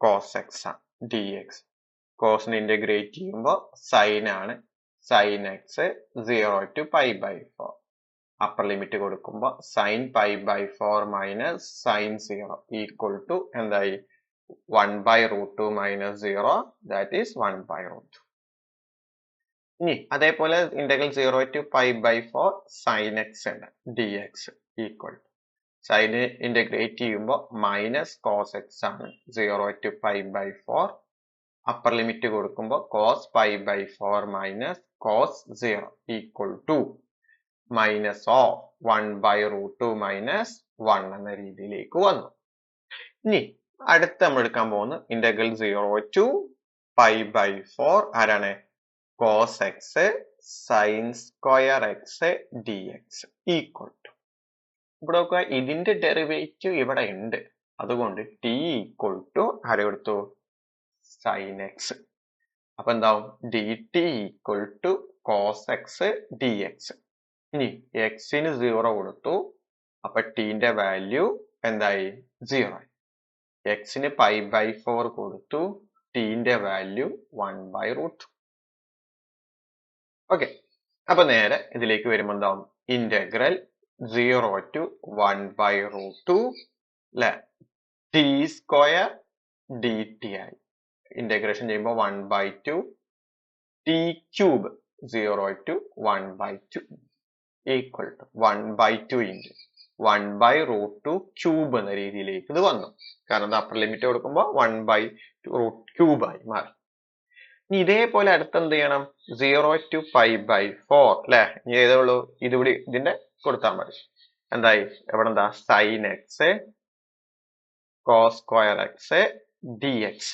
കോസ് എക്സ് ആണ് ഡി എക്സ്. കോസിനെ ഇന്റഗ്രേറ്റ് ചെയ്യുമ്പോൾ സൈൻ ആണ്, sine x 0 to π/4 upper limit കൊടുക്കുമ്പോൾ sine π/4 minus sine 0 equal to എന്തായി 1/√2 മൈനസ് 0 ദാറ്റ് ഈസ് 1/√2. ഇനി അതേപോലെ ഇന്റഗ്രൽ 0 to π/4 സൈൻ എക്സ് ഉണ്ട് ഡി എക്സ് ഈക്വൽ ടു സൈന് ഇന്റഗ്രേറ്റ് ചെയ്യുമ്പോൾ മൈനസ് കോസ് എക്സ് ആണ് 0 to π/4 അപ്പർ ലിമിറ്റ് കൊടുക്കുമ്പോൾ cos π/4 minus cos 0 equal to minus of 1/√2 minus 1 എന്ന രീതിയിലേക്ക് വന്നു. ഇനി അടുത്ത് നമ്മൾ എടുക്കാൻ പോകുന്ന ഇന്റഗ്രൽ 0 to π/4 ആരാണ് cos x sine square x d x equal to ഇവിടെ നോക്കുക, ഇതിന്റെ ഡെറിവേറ്റീവ് ഇവിടെ ഉണ്ട്. അതുകൊണ്ട് ടി ഈക്വൽ ടു ആരെ കൊടുത്തു സൈൻ എക്സ്. അപ്പൊ എന്താവും d t equal to cos x d x. ഇനി എക്സിന് 0 കൊടുത്തു, അപ്പൊ ടിന്റെ വാല്യൂ എന്തായി 0. എക്സിന് π/4 കൊടുത്തു, ടിന്റെ വാല്യൂ 1/√2. ഓക്കെ, അപ്പൊ നേരെ ഇതിലേക്ക് വരുമ്പോൾ എന്താവും ഇന്റഗ്രൽ 0 to 1/√2 അല്ലെ ടി സ്ക്വയർ ഡി ടി ആയി. ഇന്റഗ്രേഷൻ ചെയ്യുമ്പോൾ 1/2 t cube 0 to 1/2 equal to 1/2 into 1/√2 cube എന്ന രീതിയിലേക്ക് ഇത് വന്നു. കാരണം അപ്പർ ലിമിറ്റ് കൊടുക്കുമ്പോൾ 1/√3 ആയി മാറി. ഇനി ഇതേപോലെ അടുത്ത് എന്ത് ചെയ്യണം 0 to π/4 അല്ലെ, ഇനി ഏതേ ഉള്ളൂ ഇതിവിടെ ഇതിന്റെ കൊടുത്താൽ മതി. എന്തായി എവിടെ എന്താ sine x cos square x d x.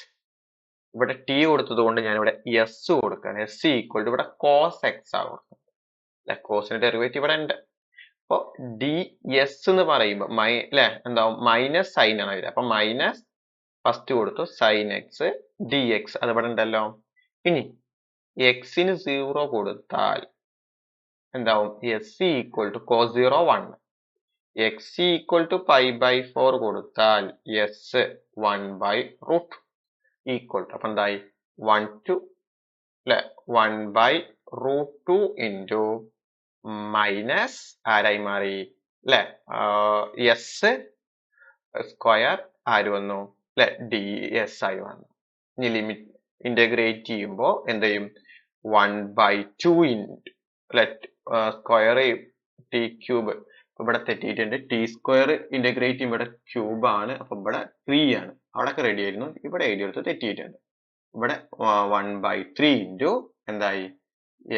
ഇവിടെ ടി കൊടുത്തത് കൊണ്ട് ഞാൻ ഇവിടെ എസ് കൊടുക്കുകയാണ്. എസ് ഈക്വൽ ടു ഇവിടെ കോസ് എക്സ് ആണ് കൊടുക്കുന്നത് അല്ലെ, കോസിന്റെ ഡെറിവേറ്റീവ് ഇവിടെ ഉണ്ട്. അപ്പൊ ഡി എസ് എന്ന് പറയുമ്പോ അല്ലെ എന്താവും മൈനസ് സൈൻ ആണ് വരിക. അപ്പൊ മൈനസ് ഫസ്റ്റ് കൊടുത്തു സൈൻ എക്സ് ഡി എക്സ് അത് ഇവിടെ ഉണ്ടല്ലോ. ഇനി എക്സിന് 0 കൊടുത്താൽ എന്താവും s equal to cos 0 1, x equal to pi by 4 കൊടുത്താൽ എസ് 1/√2 ഈക്വൽ ടു അപ്പൊ എന്തായി 1 to അല്ലെ 1/√2 ഇൻറ്റു മൈനസ് ആരായി മാറി അല്ലെ എസ് സ്ക്വയർ ആര് വന്നു അല്ലെ ഡി എസ് ആയി വന്നു. ഇനി ലിമിറ്റ് ഇന്റഗ്രേറ്റ് ചെയ്യുമ്പോൾ എന്ത് ചെയ്യും 1/2 ഇൻറ്റു അല്ലെ സ്ക്വയർ ടി ക്യൂബ് ഇവിടെ തെറ്റിയിട്ടുണ്ട്. ടി സ്ക്വയർ ഇന്റഗ്രേറ്റ് ചെയ്യുമ്പോൾ ഇവിടെ ക്യൂബ് ആണ്. അപ്പൊ ഇവിടെ 3 ആണ്. അവിടെയൊക്കെ റെഡി ആയിരുന്നു. ഇവിടെ എഴുതിയെടുത്ത് തെറ്റിയിട്ടുണ്ട്. ഇവിടെ 1/3 ഇൻറ്റു എന്തായി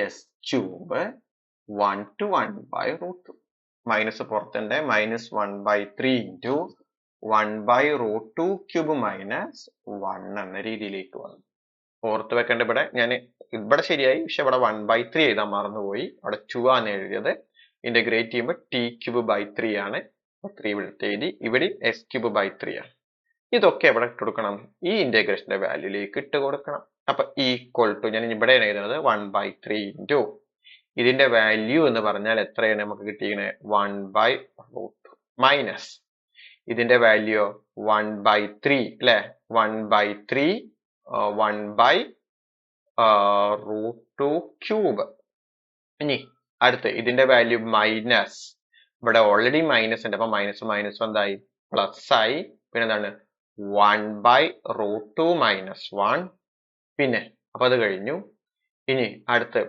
എസ് ക്യൂബ് 1 to 1/√2 മൈനസ് പുറത്തുണ്ട് മൈനസ് 1/3 ഇൻറ്റു 1/√2 ക്യൂബ് മൈനസ് 1 എന്ന രീതിയിലേക്ക് വന്നു. ഓർത്ത് വെക്കേണ്ട ഇവിടെ ഞാൻ ഇവിടെ ശരിയായി, പക്ഷെ ഇവിടെ 1/3 എഴുതാൻ മറന്നുപോയി. അവിടെ 2 ആണ് എഴുതിയത്. ഇന്റഗ്രേറ്റ് ചെയ്യുമ്പോൾ ടി ക്യൂബ് ബൈ 3 ആണ്. 3 ഇവിടെ എഴുതി. ഇവിടെ എസ് ക്യൂബ് ബൈ 3 ആണ്. ഇതൊക്കെ എവിടെ ഇട്ട് കൊടുക്കണം? ഈ ഇന്റഗ്രേഷന്റെ വാല്യൂലേക്ക് ഇട്ട് കൊടുക്കണം. അപ്പൊ ഈക്വൽ ടു ഞാൻ ഇവിടെയാണ് എഴുതുന്നത് 1/3 ഇൻറ്റു ഇതിന്റെ വാല്യൂ എന്ന് പറഞ്ഞാൽ എത്രയാണ് നമുക്ക് കിട്ടിയിരിക്കുന്നത് 1/√2 മൈനസ് ഇതിന്റെ വാല്യൂ 1/3 അല്ലെ 1/3 1/√2 ക്യൂബ്. ഇനി അടുത്ത് ഇതിന്റെ വാല്യൂ മൈനസ് ഇവിടെ ഓൾറെഡി മൈനസ് ഉണ്ട്. അപ്പൊ മൈനസ് മൈനസ് എന്തായി പ്ലസ് ആയി. പിന്നെ എന്താണ് 1/√2 മൈനസ് 1. പിന്നെ അപ്പൊ അത് കഴിഞ്ഞു. ഇനി അടുത്ത്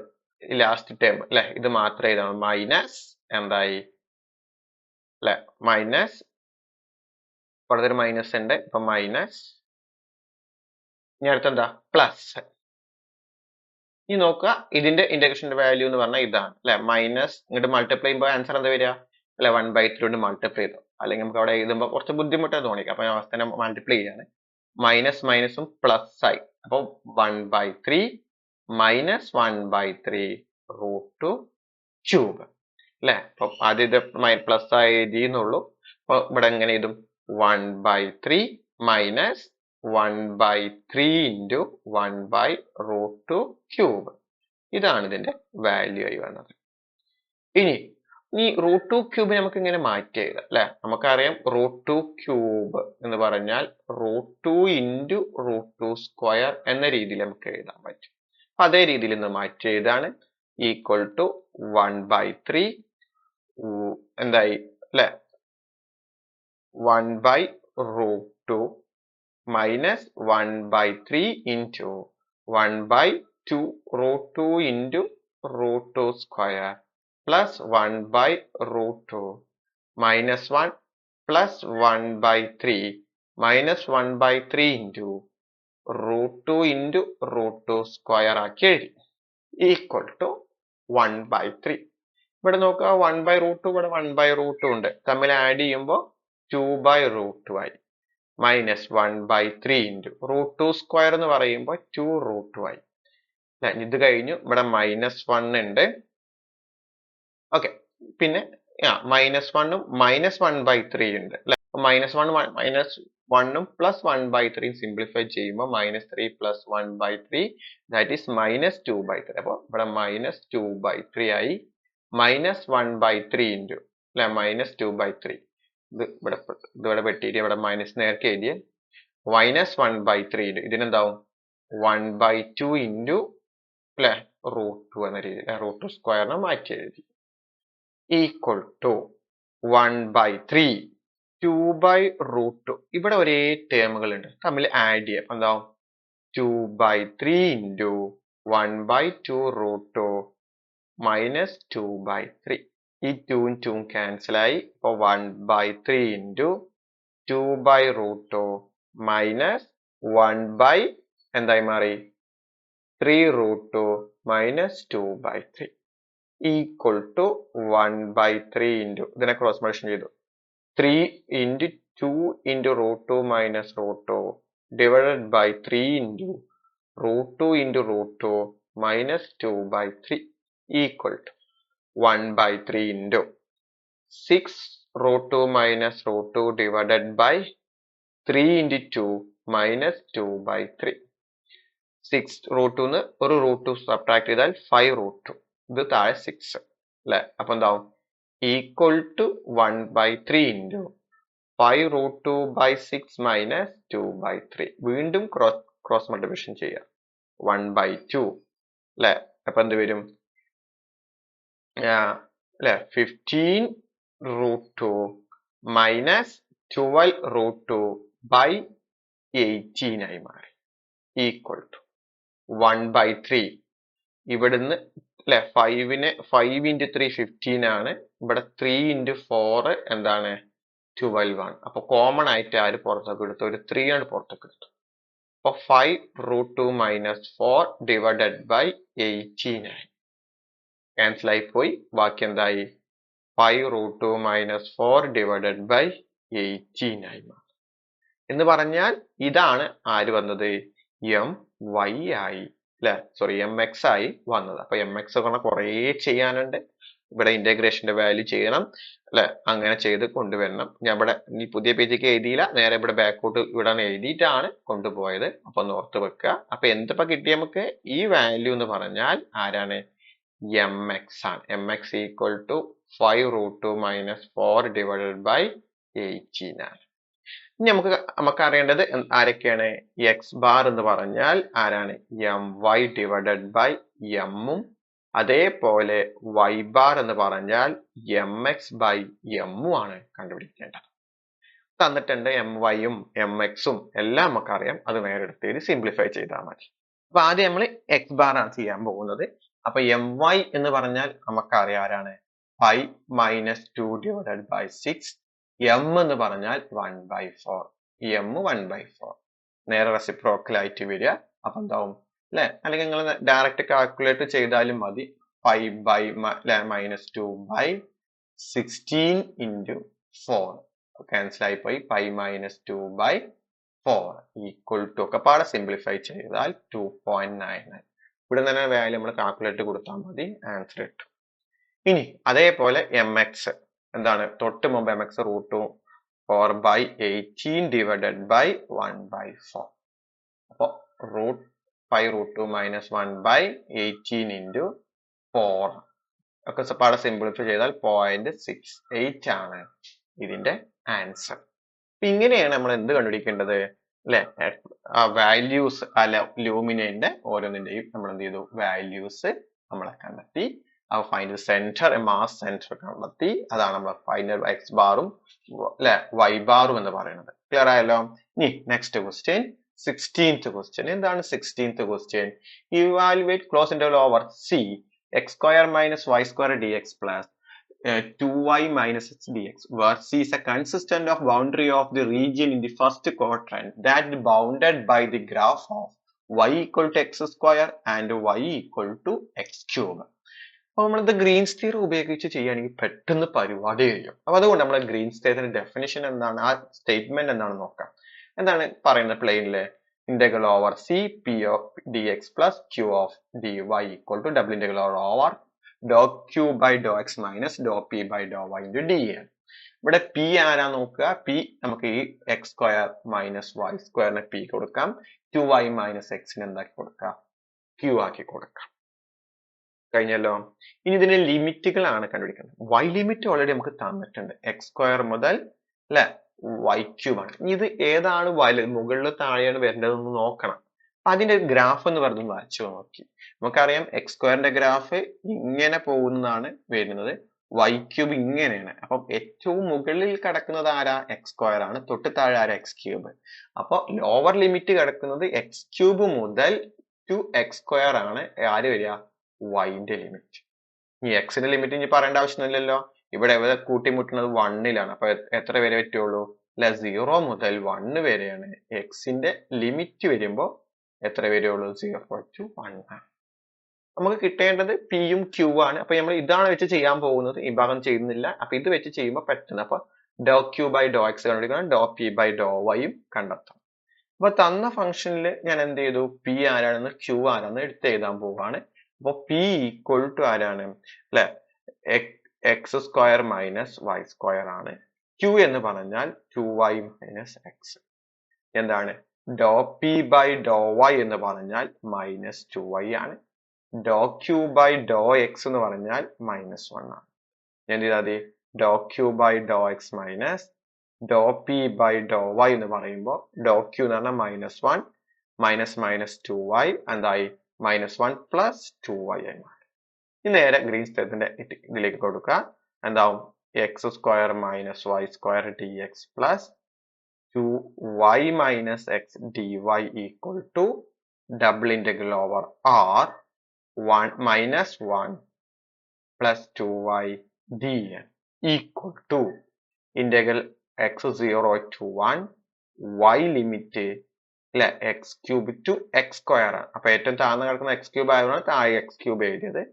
ലാസ്റ്റ് ടേം അല്ലെ ഇത് മാത്രം എഴുതണം. മൈനസ് എന്തായി അല്ലെ മൈനസ് ഇവിടെ ഒരു മൈനസ് ഉണ്ട്. ഇപ്പൊ മൈനസ് ഇനി അടുത്തെന്താ പ്ലസ്. ഇനി നോക്കുക ഇതിന്റെ ഇന്റഗ്രേഷന്റെ വാല്യൂ എന്ന് പറഞ്ഞാൽ ഇതാണ് അല്ലെ മൈനസ് ഇങ്ങോട്ട് മൾട്ടിപ്ലൈ ചെയ്യുമ്പോൾ ആൻസർ എന്താ വരിക അല്ലെ 1/3 കൊണ്ട് മൾട്ടിപ്ലൈ ചെയ്തു. അല്ലെങ്കിൽ നമുക്ക് അവിടെ എഴുതുമ്പോൾ കുറച്ച് ബുദ്ധിമുട്ടാണ് തോന്നിക്കുക. അപ്പൊ ഞാൻ അവസ്ഥ മൾട്ടിപ്ലൈ ചെയ്യാണ്. മൈനസ് മൈനസും പ്ലസ് ആയി. അപ്പൊ 1/3 മൈനസ് 1/3√2 ക്യൂബ് അല്ലെ. അപ്പൊ ആദ്യം ഇത് പ്ലസ് ആയി എഴുതിയെന്നുള്ളൂ. അപ്പൊ ഇവിടെ എങ്ങനെ എഴുതും 1/3 മൈനസ് 1/3 ഇൻറ്റു 1/√2 ക്യൂബ്. ഇതാണ് ഇതിന്റെ വാല്യൂ ആയി വന്നത്. ഇനി ഈ √2 ക്യൂബ് നമുക്ക് ഇങ്ങനെ മാറ്റി എഴുതാം അല്ലെ. നമുക്കറിയാം √2 ക്യൂബ് എന്ന് പറഞ്ഞാൽ √2 ഇൻറ്റു √2 സ്ക്വയർ എന്ന രീതിയിൽ നമുക്ക് എഴുതാൻ പറ്റും. അപ്പൊ അതേ രീതിയിൽ ഇന്ന് മാറ്റി എഴുതാണ് ഈക്വൽ ടു 1/3 എന്തായി അല്ലെ 1/√2 minus 1/3 into 1/2√2 into √2 square plus 1/√2 minus 1 plus 1/3 minus 1/3 into √2 into √2 square ആക്കി എഴുതി ഈക്വൽ ടു 1/3. ഇവിടെ നോക്കുക 1/√2 ഇവിടെ 1/√2 ഉണ്ട്. തമ്മിൽ ആഡ് ചെയ്യുമ്പോൾ 2/√2 ആയി. മൈനസ് 1/3 ഇൻറ്റു √2 സ്ക്വയർ എന്ന് പറയുമ്പോൾ 2√2 ആയി. ഇത് കഴിഞ്ഞു. ഇവിടെ -1 ഉണ്ട്. ഓക്കെ. പിന്നെ മൈനസ് 1ഉം മൈനസ് 1/3 ഉണ്ട് അല്ലെ. -1ഉം പ്ലസ് 1/3 സിംപ്ലിഫൈ ചെയ്യുമ്പോൾ -3 പ്ലസ് 1/3 ദാറ്റ് ഈസ് -2/3. അപ്പൊ ഇവിടെ -2/3 ആയി. -1/3 ഇൻറ്റു അല്ലെ -2/3 ഇത് ഇവിടെ വെട്ടിയിട്ട് ഇവിടെ മൈനസ് നേർക്ക് എഴുതിയ -1/3 ഇതിനെന്താവും 1/2 ഇൻറ്റു അല്ലെ √2 എന്ന രീതിയിൽ √2 സ്ക്വയറിനെ മാറ്റി എഴുതി ഈക്വൽ ടു 1/3 2/√2. ഇവിടെ ഒരേ ടേമുകൾ ഉണ്ട് തമ്മിൽ ആഡ് ചെയ്യാം. എന്താവും 2/3 ഇൻറ്റു 1/2√2 മൈനസ് 2/3. ഈ 2ഉം 2ഉം ക്യാൻസൽ ആയി. അപ്പൊ 1/3 ഇൻറ്റു 2/√2 മൈനസ് 1/ എന്തായി മാറി 3√2 മൈനസ് 2/3 ഈക്വൽ ടു 1/3 ഇൻറ്റു ഇതിനെ ക്രോസ് മൾട്ടിപ്ലിക്കേഷൻ ചെയ്തു 3 into 2 into √2 minus √2 divided by 3 into √2 into √2 minus 2/3 equal to 1/3 into 6 root 2 minus root 2 divided by 3 into 2 minus 2 by 3. 6 root 2 ഒരു root 2 subtract ചെയ്താൽ 5 root 2. ഇത് താഴെ 6 അല്ലെ? അപ്പൊ എന്താവും? Equal to 1 by 3 into 5 root 2 by 6 minus 2 by 3. വീണ്ടും cross multiplication ചെയ്യാം. 1 by 2 അല്ലെ? അപ്പൊ എന്ത് വരും? അല്ലെ? 15 root 2 minus 12 root 2 by 18 ആയി മാറി. Equal to 1 by 3. ഇവിടുന്ന് അല്ലെ 5 into 3 15 ആണ്. ഇവിടെ 3 into 4 എന്താണ്? 12 ആണ്. അപ്പൊ കോമൺ ആയിട്ട് ആര് പുറത്തേക്ക് എടുത്തു? ഒരു 3 ആണ് പുറത്തേക്ക് എടുത്തു. അപ്പൊ 5 root 2 minus 4 divided by 18 ആയി. ക്യാൻസൽ ആയി പോയി. ബാക്കി എന്തായി? 5 root 2 minus 4 divided by 18 ആയി മാറി. എന്ന് പറഞ്ഞാൽ ഇതാണ് ആര് വന്നത്? my ആയി അല്ലെ? സോറി mx ആയി വന്നത്. അപ്പൊ mx പറഞ്ഞാൽ കുറേ ചെയ്യാനുണ്ട്. ഇവിടെ ഇന്റഗ്രേഷന്റെ വാല്യൂ ചെയ്യണം അല്ലെ? അങ്ങനെ ചെയ്ത് കൊണ്ടുവരണം. ഞാൻ ഇവിടെ ഈ പുതിയ പേജിലേക്ക് എഴുതിയില്ല, നേരെ ഇവിടെ ബാക്കോട്ട് ഇവിടെ എഴുതിയിട്ടാണ് കൊണ്ടുപോയത്. അപ്പൊ ഒന്ന് ഓർത്ത് വെക്കുക. അപ്പൊ എന്തിപ്പോ കിട്ടിയ നമുക്ക്? ഈ വാല്യൂ എന്ന് പറഞ്ഞാൽ ആരാണ്? mx ആണ്. mx equal to 5 root 2 minus 4 divided by 18 ആണ്. ഇനി നമുക്ക് അറിയേണ്ടത് ആരൊക്കെയാണ്? എക്സ് ബാർ എന്ന് പറഞ്ഞാൽ ആരാണ്? my divided by m ഉം അതേപോലെ y ബാർ എന്ന് പറഞ്ഞാൽ mx by m ഉം ആണ് കണ്ടുപിടിക്കേണ്ടത്. തന്നിട്ടുണ്ട് my ഉം mx ഉം എല്ലാം നമുക്കറിയാം. അത് നേരെ എടുത്ത് സിംപ്ലിഫൈ ചെയ്താൽ മതി. അപ്പൊ ആദ്യം നമ്മൾ എക്സ് ബാർ ആണ് ചെയ്യാൻ പോകുന്നത്. അപ്പൊ my എന്ന് പറഞ്ഞാൽ നമുക്കറിയാം ആരാണ്? 5 minus 2 divided by 6. m എന്ന് പറഞ്ഞാൽ 1 by 4. m 1 by 4 നേരെ റെസിപ്രോക്കൽ ആയിട്ട് വരിക. അപ്പൊ എന്താവും അല്ലെ? അല്ലെങ്കിൽ നിങ്ങൾ ഡയറക്റ്റ് കാൽക്കുലേറ്റ് ചെയ്താലും മതി. 5 by minus 2 by 16 into 4 cancel ആയി പോയി. 5 minus 2 by 4 equal to ഒക്കെ പാടെ സിംപ്ലിഫൈ ചെയ്താൽ 2.99. ഇവിടെ തന്നെ വാല്യൂ നമ്മൾ കാൽക്കുലേറ്റ് കൊടുത്താൽ മതി, ആൻസർ കിട്ടും. ഇനി അതേപോലെ mx എന്താണ്? തൊട്ട് മുമ്പ് mx root 2 4 by 18 divided by 1 by 4. അപ്പൊ 5 root 2 minus 1 by 18 into 4 ഒക്കെ പാടെ സിംപ്ലിഫൈ ചെയ്താൽ 0.68 ആണ് ഇതിന്റെ ആൻസർ. അപ്പൊ ഇങ്ങനെയാണ് നമ്മൾ എന്ത് കണ്ടുപിടിക്കേണ്ടത് അല്ലെ? വാല്യൂസ് അല്ല ലൂമിനന്റെ ഓരോന്നിന്റെയും നമ്മൾ എന്ത് ചെയ്തു? വാല്യൂസ് നമ്മളെ കണ്ടെത്തി. Find the centre, mass centre കണ്ടെത്തി. അതാണ് നമ്മൾ ഫൈനൽ എക്സ് ബാറും അല്ലെ y ബാറും എന്ന് പറയുന്നത്. ക്ലിയർ ആയല്ലോ? ഇനി നെക്സ്റ്റ് ക്വസ്റ്റ്യൻ 16th ക്വസ്റ്റ്യൻ. എന്താണ് 16th question? Evaluate close interval over c x square minus y square dx plus 2y minus x dx where c is a consistent of boundary of the region in the first quadrant that is bounded by the graph of y equal to x square and y equal to x cube. അപ്പൊ നമ്മളിത് Green's theory ഉപയോഗിച്ച് ചെയ്യുകയാണെങ്കിൽ പെട്ടെന്ന് പരിപാടി കഴിയും. അപ്പൊ അതുകൊണ്ട് നമ്മൾ ഗ്രീൻസ് തിയറിന്റെ ഡെഫിനിഷൻ എന്താണ്, ആ സ്റ്റേറ്റ്മെന്റ് എന്താണെന്ന് നോക്കാം. എന്താണ് പറയുന്നത്? പ്ലെയിനില് integral over c p of d x plus q of d y equal to double integral over doh q by doh x minus doh p by Dr y into d ആണ്. ഇവിടെ p ആരാ നോക്കുക? P നമുക്ക് ഈ x square minus y സ്ക്വയറിന് p കൊടുക്കാം. 2y minus എക്സിന് എന്താക്കി കൊടുക്കാം? ക്യൂ ആക്കി കൊടുക്കാം. കഴിഞ്ഞല്ലോ. ഇനി ഇതിന്റെ ലിമിറ്റുകളാണ് കണ്ടുപിടിക്കുന്നത്. y ലിമിറ്റ് ഓൾറെഡി നമുക്ക് തന്നിട്ടുണ്ട്. എക്സ് സ്ക്വയർ മുതൽ അല്ലെ y ക്യൂബ് ആണ്. ഇത് ഏതാണ് മുകളിൽ താഴെയാണ് വരേണ്ടതെന്ന് നോക്കണം. അതിന്റെ ഗ്രാഫ് എന്ന് പറഞ്ഞ് വരച്ചു നോക്കി. നമുക്കറിയാം എക്സ് സ്ക്വയറിന്റെ ഗ്രാഫ് ഇങ്ങനെ പോകുന്നതാണ് വരുന്നത്. y ക്യൂബ് ഇങ്ങനെയാണ്. അപ്പം ഏറ്റവും മുകളിൽ കിടക്കുന്നത് ആരാ? എക്സ് സ്ക്വയർ ആണ്. തൊട്ട് താഴെ ആരാ? X cube. അപ്പൊ ലോവർ ലിമിറ്റ് കിടക്കുന്നത് എക്സ് ക്യൂബ് മുതൽ ടു എക്സ് സ്ക്വയർ ആണ്. ആര് വരിക? വൈന്റെ ലിമിറ്റ്. ഈ എക്സിന്റെ ലിമിറ്റ് ഇനി പറയേണ്ട ആവശ്യമില്ലല്ലോ. ഇവിടെ എവിടെ കൂട്ടിമുട്ടുന്നത്? 1ലാണ്. അപ്പൊ എത്ര വരെ പറ്റുള്ളൂ? അല്ലെ 0 മുതൽ 1 വരെയാണ് എക്സിന്റെ ലിമിറ്റ് വരുമ്പോ എത്ര വരെയുള്ളൂ? 0 to 1 ആണ്. നമുക്ക് കിട്ടേണ്ടത് പിയും ക്യൂ ആണ്. അപ്പൊ നമ്മൾ ഇതാണ് വെച്ച് ചെയ്യാൻ പോകുന്നത്. ഈ ഭാഗം ചെയ്യുന്നില്ല. അപ്പൊ ഇത് വെച്ച് ചെയ്യുമ്പോൾ പെട്ടെന്ന് അപ്പൊ ഡോ ക്യൂ ബൈ ഡോ എക്സ് കണ്ടുപിടിക്കണം, ഡോ പി ബൈ ഡോ വൈയും കണ്ടെത്തണം. അപ്പൊ തന്ന ഫംഗ്ഷനിൽ ഞാൻ എന്ത് ചെയ്തു? പി ആരാണെന്ന് ക്യൂ ആരാണെന്ന് എടുത്ത് എഴുതാൻ പോവാണ്. അപ്പൊ പി ഈക്വൽ ടു ആരാണ്? അല്ലെ x square minus y square ആണ്. ക്യൂ എന്ന് പറഞ്ഞാൽ 2y മൈനസ് എക്സ്. എന്താണ് doh p by Dr y എന്ന് പറഞ്ഞാൽ മൈനസ് 2y ആണ്. Doh q by doh x എന്ന് പറഞ്ഞാൽ മൈനസ് 1 ആണ്. എന്ത് ചെയ്താൽ മതി? Doh q by doh x minus doh p by Dr y എന്ന് പറയുമ്പോൾ ഡോ ക്യൂ എന്ന് പറഞ്ഞാൽ മൈനസ് 1 മൈനസ് മൈനസ് 2y എന്തായി മൈനസ് 1 പ്ലസ് 2y ആയി മാറി. ഇനി നേരെ ഗ്രീൻസ് തിയറത്തിന്റെ ഇതിലേക്ക് കൊടുക്കുക. എന്താവും x square minus y square d x plus 2y minus x dy equal to double integral over r 1 minus 1 plus 2y dn equal to integral x 0 to 1 y limit x cube to x square ആണ്. അപ്പൊ ഏറ്റവും താഴ്ന്ന കിടക്കുന്ന x cube ആയതുകൊണ്ട് താഴെ x cube എഴുതിയത്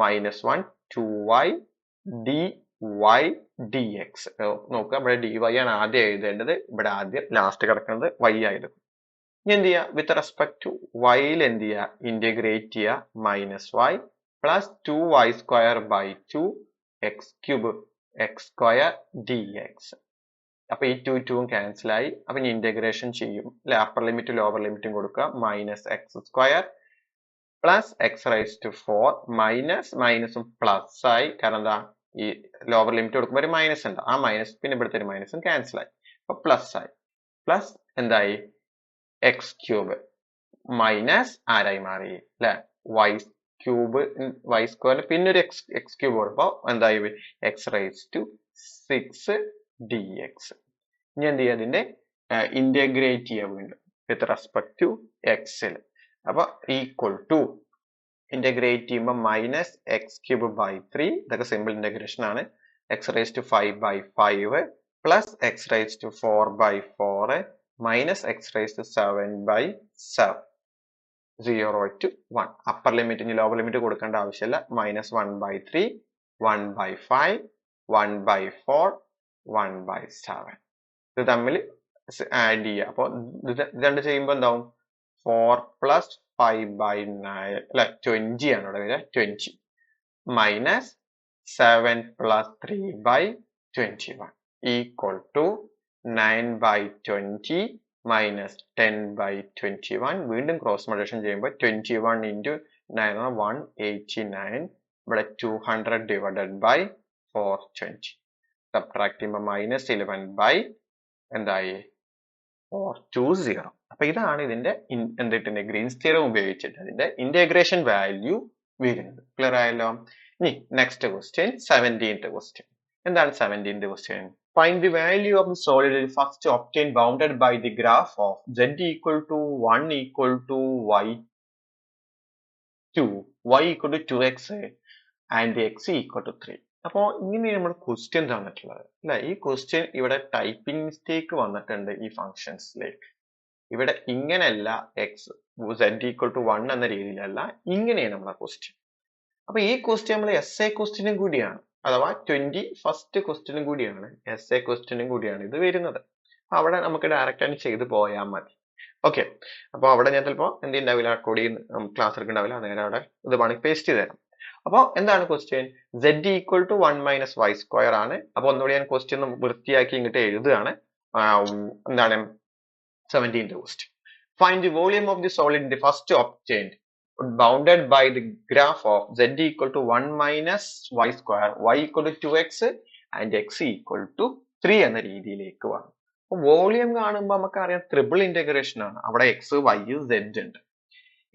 minus 1 2y dy dx. നോക്കുക ഇവിടെ dy ആണ് ആദ്യം എഴുതേണ്ടത്, ഇവിടെ ആദ്യം ലാസ്റ്റ് കിടക്കുന്നത് y ആയിരുന്നു. ഇനി എന്ത് ചെയ്യുക? വിത്ത് റെസ്പെക്ട് ടു yയിൽ എന്ത് ചെയ്യുക? ഇന്റഗ്രേറ്റ് ചെയ്യുക. Minus y plus 2y square by 2 x cube x square dx. അപ്പൊ ഈ 2 ക്യാൻസൽ ആയി. അപ്പൊ ഇനി ഇന്റഗ്രേഷൻ ചെയ്യും അല്ലെ, അപ്പർ ലിമിറ്റും ലോവർ ലിമിറ്റും കൊടുക്കുക. Minus x square plus x rice to 4 minus മൈനസും പ്ലസ് ആയി. കാരണം എന്താ ഈ ലോവർ ലിമിറ്റ് കൊടുക്കുമ്പോൾ ഒരു മൈനസ് ഉണ്ട്, ആ മൈനസ് പിന്നെ ഇവിടുത്തെ ഒരു മൈനസും ക്യാൻസൽ ആയി. അപ്പൊ പ്ലസ് ആയി. പ്ലസ് എന്തായി എക്സ് ക്യൂബ് മൈനസ് ആരായി മാറി അല്ലെ വൈ ക്യൂബ് വൈ സ്ക്വയറിന് പിന്നെ ഒരു എക്സ് ക്യൂബ് കൊടുക്കുമ്പോൾ എന്തായി എക്സ് റൈസ് ടു 6 dx. ഇനി എന്ത് ചെയ്യുക? അതിന്റെ ഇന്റഗ്രേറ്റ് ചെയ്യുക വീണ്ടും വിത്ത് റെസ്പെക്ട് ടു എക്സിൽ. അപ്പൊ ഈക്വൽ ടു ഇന്റഗ്രേറ്റ് ചെയ്യുമ്പോൾ മൈനസ് എക്സ് ക്യൂബ് ബൈ 3, ഇതൊക്കെ സിമ്പിൾ ഇന്റഗ്രേഷൻ ആണ്. X rice to 5 by 5 plus x rice to 4 by 4 minus x rice to 7 by 7 0 to 1. Upper limit ഇനി ലോവർ ലിമിറ്റ് കൊടുക്കേണ്ട ആവശ്യമില്ല. Minus 1 by 3 1 by 5 1 by 4 1 by 7. ഇത് തമ്മിൽ add ചെയ്യുക. അപ്പൊ ഇത് രണ്ട് ചെയ്യുമ്പോൾ എന്താവും 4 പ്ലസ് 5 by 9 അല്ല 20 ആണ് ഇവിടെ വരിക. 20 minus 7 plus 3 by 21 equal to 9 by 20 minus 10 by 21. വീണ്ടും ക്രോസ് മൾട്ടിപ്ലിക്കേഷൻ ചെയ്യുമ്പോൾ 21 into 9 189. ഇവിടെ 200 divided by 420. സബ്ട്രാക്ട് ചെയ്യുമ്പോൾ മൈനസ് 11 by എന്തായി 420. അപ്പൊ ഇതാണ് ഇതിന്റെ എന്തിട്ടുണ്ട് ഗ്രീൻസ് തിയറം ഉപയോഗിച്ചിട്ട് അതിന്റെ ഇന്റഗ്രേഷൻ വാല്യൂ വരുന്നത്. ക്ലിയർ ആയല്ലോ? ഇനി നെക്സ്റ്റ് ക്വസ്റ്റ്യൻ 17th ക്വസ്റ്റ്യൻ. എന്താണ് 17th question? Find the value of the solid first obtain bounded by the graph of z equal to 1 equal to y2 y equal to 2x and x equal to 3. അപ്പോ ഇങ്ങനെയാണ് നമ്മുടെ question തന്നിട്ടുള്ളത് അല്ലെ. ഈ question ഇവിടെ typing mistake വന്നിട്ടുണ്ട് ഈ ഫംഗ്ഷൻസിലേക്ക്. ഇവിടെ ഇങ്ങനെയല്ല എക്സ് z equal to 1 എന്ന രീതിയിലല്ല, ഇങ്ങനെയാണ് നമ്മുടെ ക്വസ്റ്റ്യൻ. അപ്പൊ ഈ ക്വസ്റ്റ്യൻ നമ്മൾ SA ക്വസ്റ്റ്യനും കൂടിയാണ്, അഥവാ 21st ക്വസ്റ്റ്യനും കൂടിയാണ്, SA ക്വസ്റ്റ്യനും കൂടിയാണ് ഇത് വരുന്നത്. അവിടെ നമുക്ക് ഡയറക്റ്റ് ആയിട്ട് ചെയ്ത് പോയാൽ മതി. ഓക്കെ, അപ്പൊ അവിടെ ഞാൻ ചിലപ്പോ എന്ത് ഉണ്ടാവില്ല, റെക്കോർഡ് ചെയ്യുന്ന ക്ലാസ് എടുക്കുന്നുണ്ടാവില്ല, നേരെ അവിടെ ഇത് വേണമെങ്കിൽ പേസ്റ്റ് ചെയ്ത് തരാം. അപ്പൊ എന്താണ് question? z equal to 1 minus y square ആണ്. അപ്പൊ ഒന്നുകൂടി ഞാൻ ക്വസ്റ്റ്യൻ വൃത്തിയാക്കി ഇങ്ങോട്ട് എഴുതുകയാണ്. എന്താണ് 17th question. Find the volume of the solid in the first obtained bounded by the graph of z equal to 1 minus y square, y equal to 2x and x equal to 3 എന്ന രീതിയിലേക്ക് വന്നു. അപ്പൊ volume കാണുമ്പോൾ നമുക്കറിയാം triple integration ആണ്. അവിടെ x y z ഉണ്ട്.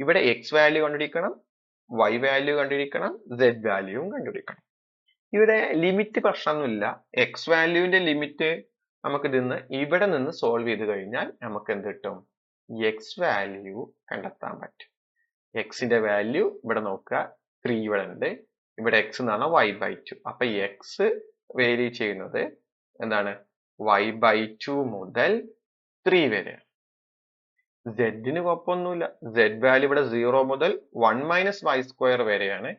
ഇവിടെ x വാല്യൂ കണ്ടുപിടിക്കണം, y വാല്യൂ കണ്ടുപിടിക്കണം, z വാല്യൂവും കണ്ടുപിടിക്കണം. ഇവിടെ ലിമിറ്റ് പ്രശ്നമൊന്നുമില്ല. x വാല്യൂവിന്റെ ലിമിറ്റ് നമുക്ക് ഇതിന്ന് ഇവിടെ നിന്ന് സോൾവ് ചെയ്ത് കഴിഞ്ഞാൽ നമുക്ക് എന്ത് കിട്ടും? എക്സ് വാല്യൂ കണ്ടെത്താൻ പറ്റും. എക്സിന്റെ വാല്യൂ ഇവിടെ നോക്കുക, 3 ഇവിടെ ഉണ്ട്, ഇവിടെ എക്സ് എന്ന് പറഞ്ഞാൽ y/2. അപ്പൊ എക്സ് വേരി ചെയ്യുന്നത് എന്താണ്? y/2 മുതൽ 3 വരെ. സെഡിന് കുഴപ്പമൊന്നുമില്ല, z വാല്യൂ ഇവിടെ 0 മുതൽ 1 മൈനസ് വൈ സ്ക്വയർ വരെയാണ്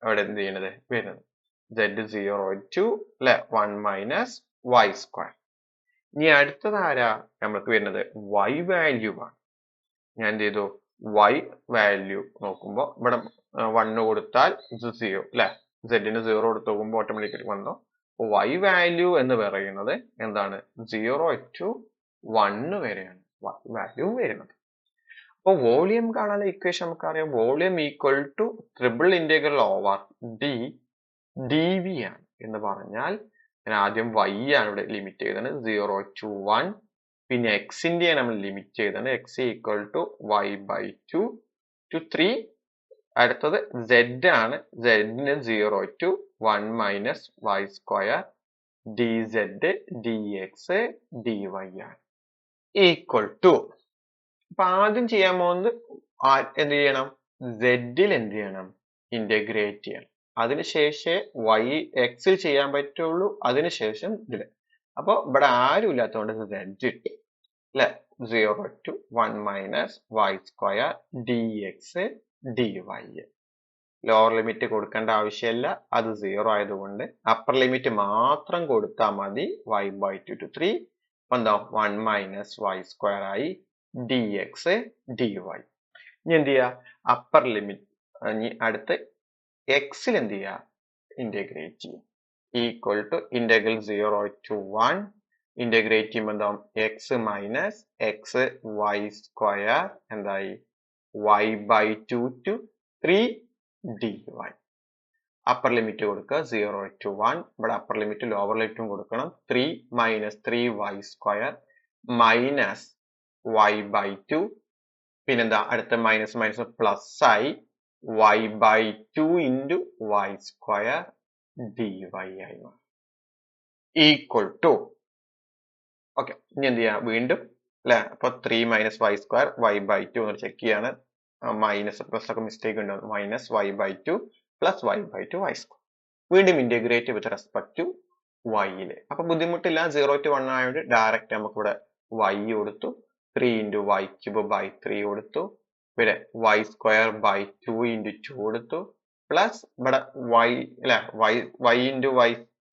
അവിടെ എന്ത് ചെയ്യുന്നത് വരുന്നത്. z 0 to 1 minus y square. ഇനി അടുത്തത് ആരാ നമ്മൾക്ക് വരുന്നത്? y വാല്യൂ ആണ്. ഞാൻ എന്ത് ചെയ്തു? y വാല്യൂ നോക്കുമ്പോ ഇവിടെ 1 കൊടുത്താൽ 0 അല്ലെ, സെഡിന് 0 കൊടുത്ത് നോക്കുമ്പോൾ ഓട്ടോമാറ്റിക്കലി വന്നു. y വാല്യൂ എന്ന് പറയുന്നത് എന്താണ് 0 to 1 വരെയാണ് വാല്യൂ വരുന്നത്. അപ്പോൾ വോളിയം കാണാനുള്ള ഇക്വേഷൻ നമുക്കറിയാം. Volume equal two triple integral over dv ആണ് എന്ന് പറഞ്ഞാൽ ഞാൻ ആദ്യം y ആണ് ഇവിടെ ലിമിറ്റ് ചെയ്തത് 0 to 1. പിന്നെ എക്സിന്റെ നമ്മൾ ലിമിറ്റ് ചെയ്തത് x equal to y/2 to 3. അടുത്തത് z ആണ്. z-ന് 0 to 1 minus y square dz dx dy ആണ് ഈക്വൽ ടു. അപ്പൊ ആദ്യം ചെയ്യാൻ പോകുന്നത് എന്ത് ചെയ്യണം, z-ൽ എന്ത് ചെയ്യണം, ഇന്റഗ്രേറ്റ് ചെയ്യണം. അതിനുശേഷം x-ൽ ചെയ്യാൻ പറ്റുള്ളൂ. അതിനുശേഷം ഇതില്. അപ്പൊ ഇവിടെ ആരും ഇല്ലാത്തതുകൊണ്ട് z ഇട്ടു അല്ലെ. 0 to 1 minus y square dx dy. Lower limit കൊടുക്കേണ്ട ആവശ്യമില്ല, അത് 0 ആയതുകൊണ്ട് അപ്പർ ലിമിറ്റ് മാത്രം കൊടുത്താൽ മതി. y/2 to 3 എന്താ 1 minus y square ആയി dx dy. ഇനി എന്ത് ചെയ്യാ, അപ്പർ ലിമിറ്റ് ഇനി അടുത്ത് x-ൽ എന്ത് ചെയ്യാ, ഇന്റഗ്രേറ്റ് ചെയ്യാം. Equal to integral 0 to 1 integrate ചെയ്യുമ്പോൾ എന്താവും, x minus x y square എന്തായി y/2 to 3 dy. Upper limit കൊടുക്കുക 0 to 1. ഇവിടെ അപ്പർ ലിമിറ്റ് ലോവർ ലിമിറ്റും കൊടുക്കണം. 3 minus 3y square minus y/2. പിന്നെന്താ അടുത്ത മൈനസ് മൈനസ് പ്ലസ് ആയി y/2 into y square dy ആയി മാറും ഈക്വൽ ടു. ഓക്കെ, ഇനി എന്ത് ചെയ്യാം, വീണ്ടും അല്ലെ. അപ്പൊ 3 minus y സ്ക്വയർ y/2 എന്ന് ചെക്ക് ചെയ്യാണ്. മൈനസ് പ്ലസ് ഒക്കെ മിസ്റ്റേക്ക് ഉണ്ടാവും. Minus y/2 plus y/2 y square. വീണ്ടും ഇന്റഗ്രേറ്റ് വിത്ത് റെസ്പെക്ട് ടു y-ല്. അപ്പൊ ബുദ്ധിമുട്ടില്ല, 0 to 1 ആയതുകൊണ്ട് ഡയറക്റ്റ് നമുക്ക് ഇവിടെ y കൊടുത്തു. 3 into y³ by 3 കൊടുത്തു. ഇവിടെ y സ്ക്വയർ by 2 into 2 കൊടുത്തു. പ്ലസ് ഇവിടെ y അല്ലെ y into y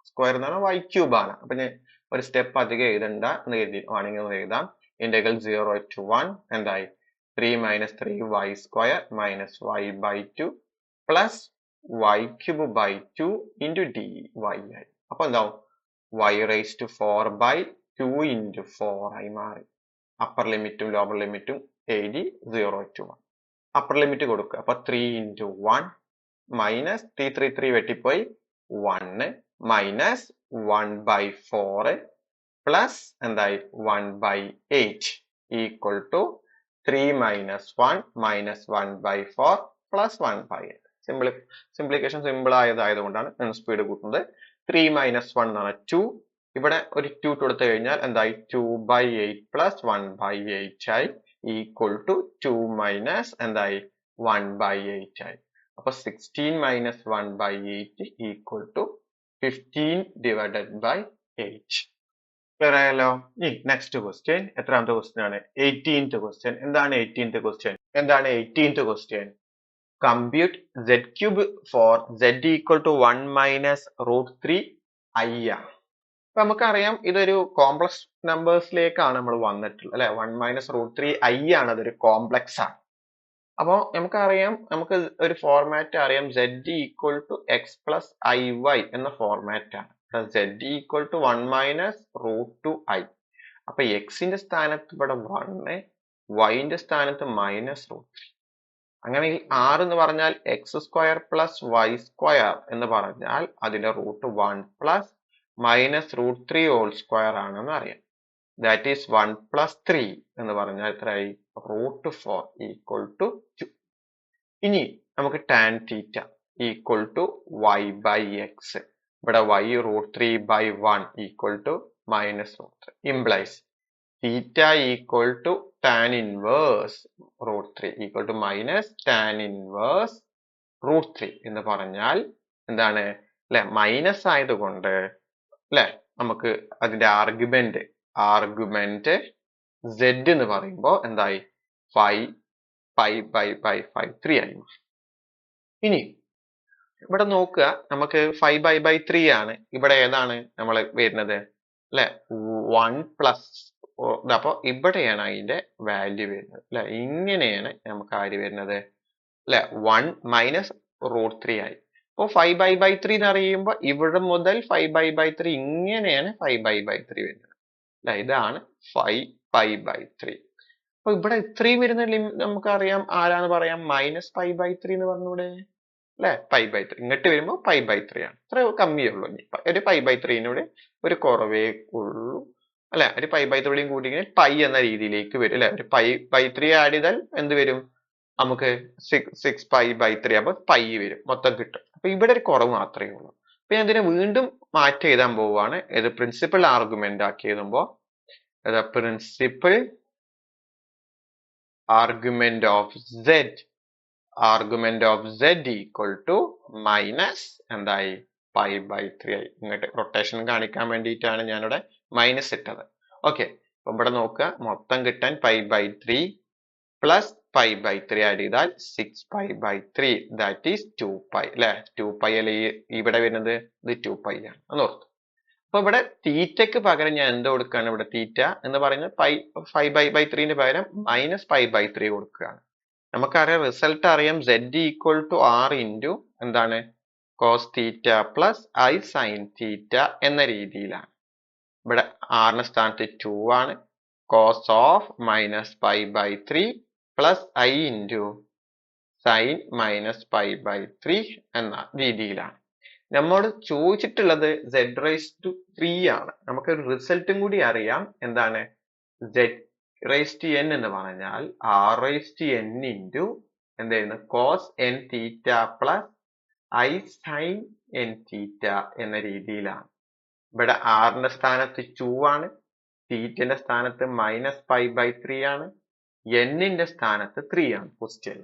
സ്ക്വയർ എന്ന് പറഞ്ഞാൽ y³ ആണ്. അപ്പൊ ഞാൻ ഒരു സ്റ്റെപ്പ് അധികം എഴുതണ്ട എന്ന് കരുതി വേണമെങ്കിൽ എഴുതാം. ഇന്റഗ്രൽ 0 to 1 എന്തായി 3 minus 3y square minus y/2 plus y³ by 2 into dy ആയി. അപ്പൊ എന്താവും y raised to 4/2 into 4 ആയി മാറി. അപ്പർ ലിമിറ്റും ലോവർ ലിമിറ്റും എഴുതി 0 to 1. അപ്പർ ലിമിറ്റ് കൊടുക്കുക. അപ്പൊ 3 into 1 മൈനസ് 3 വെട്ടിപ്പോയി 1 മൈനസ് 1/4 പ്ലസ് എന്തായി 1/8 equal to 3 minus 1 minus 1/4 plus 1/8. Simplification simple ആയതുകൊണ്ടാണ് ഞാൻ സ്പീഡ് കൂട്ടുന്നത്. 3 minus 1 എന്ന് പറഞ്ഞാൽ 2. ഇവിടെ ഒരു 2 കൊടുത്തു കഴിഞ്ഞാൽ എന്തായി 2/8 plus 1/8 ആയി ഈക്വൽ ടു 2 minus എന്തായി 1/8 ആയി. അപ്പൊ 16 minus 1/8 equal to 15 divided by 8. Clear ആയല്ലോ. ഇനി നെക്സ്റ്റ് ക്വസ്റ്റ്യൻ എത്രാമത്തെ ക്വസ്റ്റ്യൻ ആണ്, 18th ക്വസ്റ്റ്യൻ. എന്താണ് 18th question? Compute z³ for z equal to 1 minus √3 i ആണ്. അപ്പൊ നമുക്കറിയാം ഇതൊരു കോംപ്ലക്സ് നമ്പേഴ്സിലേക്കാണ് നമ്മൾ വന്നിട്ടുള്ളത് അല്ലെ. 1 മൈനസ് √3 i ആണ്, അതൊരു കോംപ്ലക്സ് ആണ്. അപ്പൊ നമുക്കറിയാം, നമുക്ക് ഒരു ഫോർമാറ്റ് അറിയാം, z equal to x plus iy എന്ന ഫോർമാറ്റ് ആണ്. z equal to 1 minus √2i. അപ്പൊ എക്സിന്റെ സ്ഥാനത്ത് ഇവിടെ 1, വൈന്റെ സ്ഥാനത്ത് മൈനസ് √3. അങ്ങനെയെങ്കിൽ r എന്ന് പറഞ്ഞാൽ x square plus y square എന്ന് പറഞ്ഞാൽ അതിന്റെ root 1 plus minus √3 whole square ആണെന്ന് അറിയാം. ദാറ്റ് ഈസ് 1 പ്ലസ് 3 എന്ന് പറഞ്ഞാൽ എത്രയായി, √4 ഈക്വൽ ടു 2. ഇനി നമുക്ക് tan theta equal to y/x. ഇവിടെ y √3/1 equal to minus √3 implies theta equal to tan inverse √3 equal to minus tan inverse √3 എന്ന് പറഞ്ഞാൽ എന്താണ് അല്ലെ, മൈനസ് ആയതുകൊണ്ട് അല്ലെ നമുക്ക് അതിന്റെ ആർഗ്യുമെന്റ് z എന്ന് പറയുമ്പോ എന്തായി 5/3 ആയി. ഇനി ഇവിടെ നോക്കുക, നമുക്ക് 5/3 ആണ്. ഇവിടെ ഏതാണ് നമ്മൾ വരുന്നത് അല്ലെ 1 പ്ലസ്. അപ്പൊ ഇവിടെയാണ് അതിന്റെ വാല്യൂ വരുന്നത് അല്ലെ. ഇങ്ങനെയാണ് നമുക്ക് ആര് വരുന്നത് അല്ലെ 1 മൈനസ് √3 ആയി. അപ്പോൾ 5/3 എന്ന് അറിയുമ്പോൾ ഇവിടെ മുതൽ 5/3 ഇങ്ങനെയാണ് 5/3 വരുന്നത് അല്ലെ. ഇതാണ് 5/3. അപ്പൊ ഇവിടെ ഇത്രയും വരുന്ന നമുക്കറിയാം ആരാന്ന് പറയാം, -5/3 എന്ന് പറഞ്ഞൂടെ അല്ലെ. 5/3 ഇങ്ങോട്ട് വരുമ്പോൾ 5/3 ആണ്. ഇത്ര കമ്മിയേ ഉള്ളൂ. ഒരു 5/3 ഒരു കുറവേ ഉള്ളൂ അല്ലെ. ഒരു 5/3 കൂടി പൈ എന്ന രീതിയിലേക്ക് വരും അല്ലെ. ഒരു 5/3 ആഡ് ചെയ്താൽ എന്ത് വരും നമുക്ക് 6π/3 അപ്പൊ പൈ വരും, മൊത്തം കിട്ടും. അപ്പൊ ഇവിടെ ഒരു കുറവ് മാത്രമേ ഉള്ളൂ. അപ്പൊ ഞാൻ ഇതിനെ വീണ്ടും മാറ്റി എഴുതാൻ പോവുകയാണ്. ഇത് പ്രിൻസിപ്പൽ ആർഗ്യുമെന്റ് ആക്കി എഴുതുമ്പോ principal argument of z equal to minus എന്തായി π/3 ആയി. ഇങ്ങോട്ട് റൊട്ടേഷൻ കാണിക്കാൻ വേണ്ടിയിട്ടാണ് ഞാനിവിടെ മൈനസ് ഇട്ടത്. ഓക്കെ, അപ്പൊ ഇവിടെ നോക്കുക, മൊത്തം കിട്ടാൻ π/3 പ്ലസ് π/3 ആഡ് ചെയ്താൽ 6π/3 ദാറ്റ് ഈസ് 2π അല്ലെ. 2π അല്ലെ ഇവിടെ വരുന്നത്, ഇത് 2π ആണ് എന്ന് ഓർത്തു. അപ്പൊ ഇവിടെ തീറ്റയ്ക്ക് പകരം ഞാൻ എന്ത് കൊടുക്കുകയാണ്, ഇവിടെ തീറ്റ എന്ന് പറയുന്നത് 5/3 പകരം -π/3 കൊടുക്കുകയാണ്. നമുക്കറിയാം റിസൾട്ട് അറിയാം, z equal to r into എന്താണ് cos theta plus i sin theta എന്ന രീതിയിലാണ്. ഇവിടെ r ന്റെ സ്ഥാനത്ത് 2 ആണ്. cos of -π/3 plus i into sin -π/3 എന്ന രീതിയിലാണ്. നമ്മോട് ചോദിച്ചിട്ടുള്ളത് z⁻³ ആണ്. നമുക്കൊരു റിസൾട്ടും കൂടി അറിയാം, എന്താണ് z⁻n എന്ന് പറഞ്ഞാൽ r⁻n ഇൻറ്റു എന്തായിരുന്നു cos n theta plus i sin n തീറ്റ എന്ന രീതിയിലാണ്. ഇവിടെ r ന്റെ സ്ഥാനത്ത് 2 ആണ്, തീറ്റന്റെ സ്ഥാനത്ത് -π/3 ആണ്, n ന്റെ സ്ഥാനത്ത് 3 ആണ്. ക്വസ്റ്റ്യൻ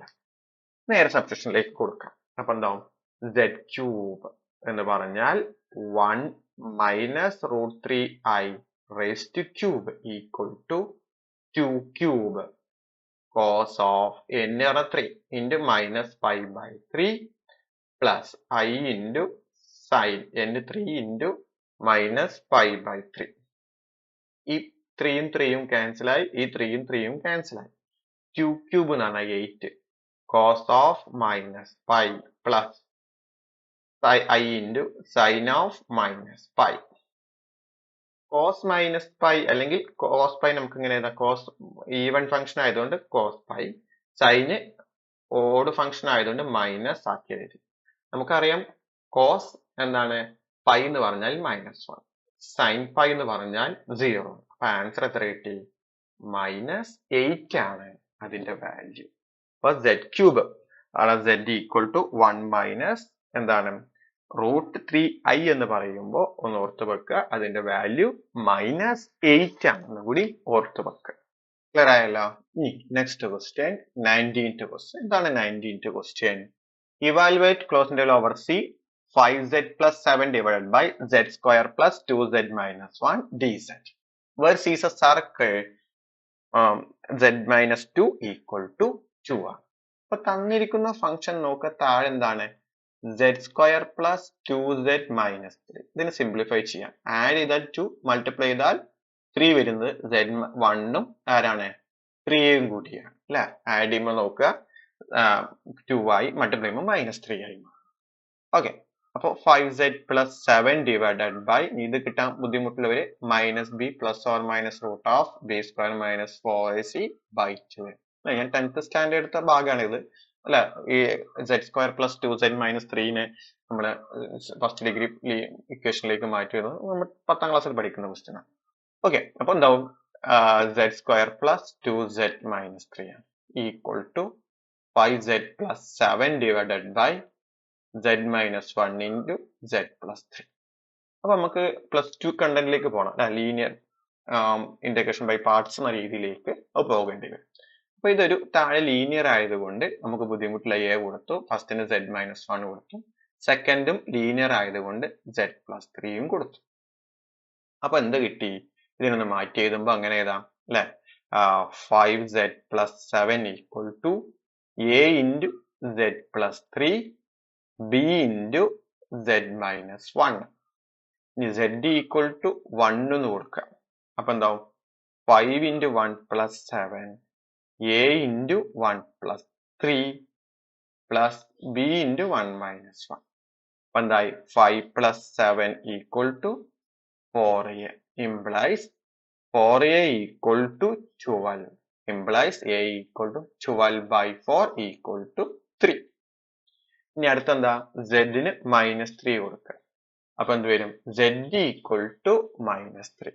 നേരെ സബ്സ്റ്റിറ്റ്യൂഷനിലേക്ക് കൊടുക്കാം. അപ്പൊ എന്താവും, z³ എന്ന് പറഞ്ഞാൽ 1 - √3i³ equal to 2³ cos of n 3 into -π/3 plus i into sin n 3 into -π/3. ഈ 3യും 3യും ക്യാൻസൽ ആയി, ഈ 3യും 3യും ക്യാൻസൽ ആയി. 2³ എന്ന് പറഞ്ഞാൽ 8 cos of -π plus i into sin of -π. cos -π അല്ലെങ്കിൽ cos π നമുക്ക് ഇങ്ങനെ എഴുതാം, cos ഈവൻ ഫംഗ്ഷൻ ആയതുകൊണ്ട് cos π, sin ഓഡ് ഫംഗ്ഷൻ ആയതുകൊണ്ട് മൈനസ് ആക്കി എഴുതി. നമുക്കറിയാം cos എന്താണ് π എന്ന് പറഞ്ഞാൽ -1, sin π എന്ന് പറഞ്ഞാൽ 0. അപ്പൊ ആൻസർ എത്ര കിട്ടി, -8 ആണ് അതിന്റെ വാല്യൂ. അപ്പൊ z³ ആണ് z ഈക്വൽ ടു 1 - എന്താണ് √3i എന്ന് പറയുമ്പോൾ ഒന്ന് ഓർത്ത് വെക്കുക, അതിന്റെ വാല്യൂ -8 ആണെന്ന് കൂടി ഓർത്ത് വെക്കുക. ക്ലിയർ ആയല്ലോ. ഇനി നെക്സ്റ്റ് ക്വസ്റ്റ്യൻ 19th ക്വസ്റ്റ്യൻ. എന്താണ് 19th question? Evaluate close interval over c 5z plus 7 divided by z² plus 2z minus 1 dz, where c is a circle z minus 2 equal to 2 ആണ്. അപ്പൊ തന്നിരിക്കുന്ന ഫംഗ്ഷൻ നോക്കുക, താഴെ എന്താണ് z² plus 2z minus 3. ഇതിന് simplify ചെയ്യാം. Add ചെയ്താൽ 2, multiply ചെയ്താൽ 3 വരുന്നത് z1ഉം ആരാണ് 3യും കൂടിയാണ് അല്ലെ. ആഡ് ചെയ്യുമ്പോൾ നോക്കുക 2 ആയി, മൾട്ടിപ്ലൈ ചെയ്യുമ്പോൾ -3 ആയി. ഓക്കെ, അപ്പൊ 5z plus 7 divided by, ഇത് കിട്ടാൻ ബുദ്ധിമുട്ടുള്ളവര് -b plus or minus root of b² minus 4ac by 2. ഞാൻ 10th സ്റ്റാൻഡേർഡ് എടുത്ത ഭാഗമാണ് ഇത് അല്ല. ഈ z² plus 2z minus 3നെ നമ്മുടെ ഫസ്റ്റ് ഡിഗ്രി ഇക്വേഷനിലേക്ക് മാറ്റി വരുന്നത് നമ്മൾ 10th ക്ലാസ്സിൽ പഠിക്കുന്ന ക്വസ്റ്റ്യൻ ആണ്. ഓക്കെ, അപ്പൊ എന്താവും z² plus 2z minus 3 ആണ് equal to 5z plus 7 divided by z minus 1 into z plus 3. അപ്പൊ നമുക്ക് +2 കണ്ടന്റിലേക്ക് പോകണം, ലീനിയർ ഇന്റഗ്രേഷൻ ബൈ പാർട്സ് എന്ന രീതിയിലേക്ക് പോകേണ്ടി വരും. അപ്പൊ ഇതൊരു താഴെ ലീനിയർ ആയതുകൊണ്ട് നമുക്ക് ബുദ്ധിമുട്ടില്ല, a കൊടുത്തു, ഫസ്റ്റിന് z minus 1 കൊടുത്തു, സെക്കൻഡും ലീനിയർ ആയതുകൊണ്ട് z plus 3യും കൊടുത്തു. അപ്പൊ എന്ത് കിട്ടി, ഇതിനൊന്ന് മാറ്റി എഴുതുമ്പോ അങ്ങനെ എഴുതാം അല്ലെ. 5z plus 7 equal to a into z plus 3 b into z minus 1. ഇനി z equal to 1 എന്ന് കൊടുക്കുക. അപ്പൊ എന്താവും 5 into 1 plus 7 a into 1 plus 3 plus b into 1 minus 1. അപ്പൊ എന്തായി 5 plus 7 equal to 4a implies 4a equal to 12 implies a equal to 12 by 4 equal to 3. ഇനി അടുത്ത എന്താ z ന് -3 കൊടുക്കുക. അപ്പൊ എന്ത് വരും z equal to -3.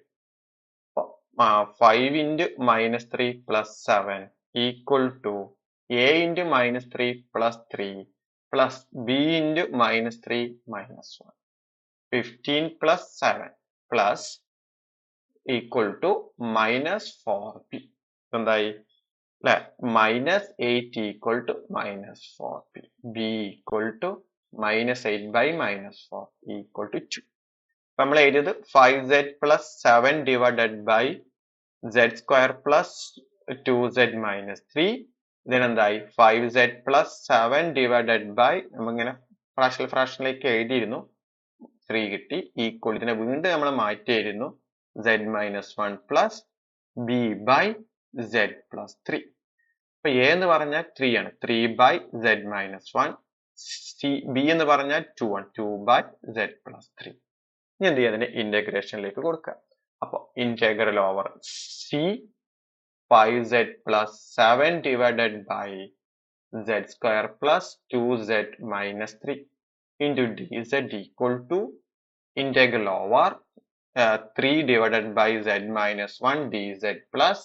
5 into -3 plus 7 equal to a into -3 plus 3 plus b into -3 minus 1. 15 plus 7 plus equal to -4b. എന്തായി അല്ലെ -8 equal to -4b. b equal to -8 by -4 equal to 2. നമ്മൾ എഴുതിയത് 5z plus 7 divided by z square plus 2z minus 3. ഇതിനെന്തായി 5z plus 7 divided by നമ്മളിങ്ങനെ ഫ്രാക്ഷനിലേക്ക് എഴുതിയിരുന്നു 3 കിട്ടി equal ഇതിനെ വീണ്ടും നമ്മൾ മാറ്റിയായിരുന്നു z minus 1 plus b by z plus 3. അപ്പൊ a എന്ന് പറഞ്ഞാൽ 3 ആണ് 3 by z minus 1. b എന്ന് പറഞ്ഞാൽ 2 ആണ് 2 by z plus 3. ഇനി എന്ത് ചെയ്യാം അതിനെ ഇന്റഗ്രേഷനിലേക്ക് കൊടുക്കുക. അപ്പൊ integral over c 5z plus 7 divided by z square plus 2z minus 3 into dz equal to integral over 3 divided by z minus 1 dz plus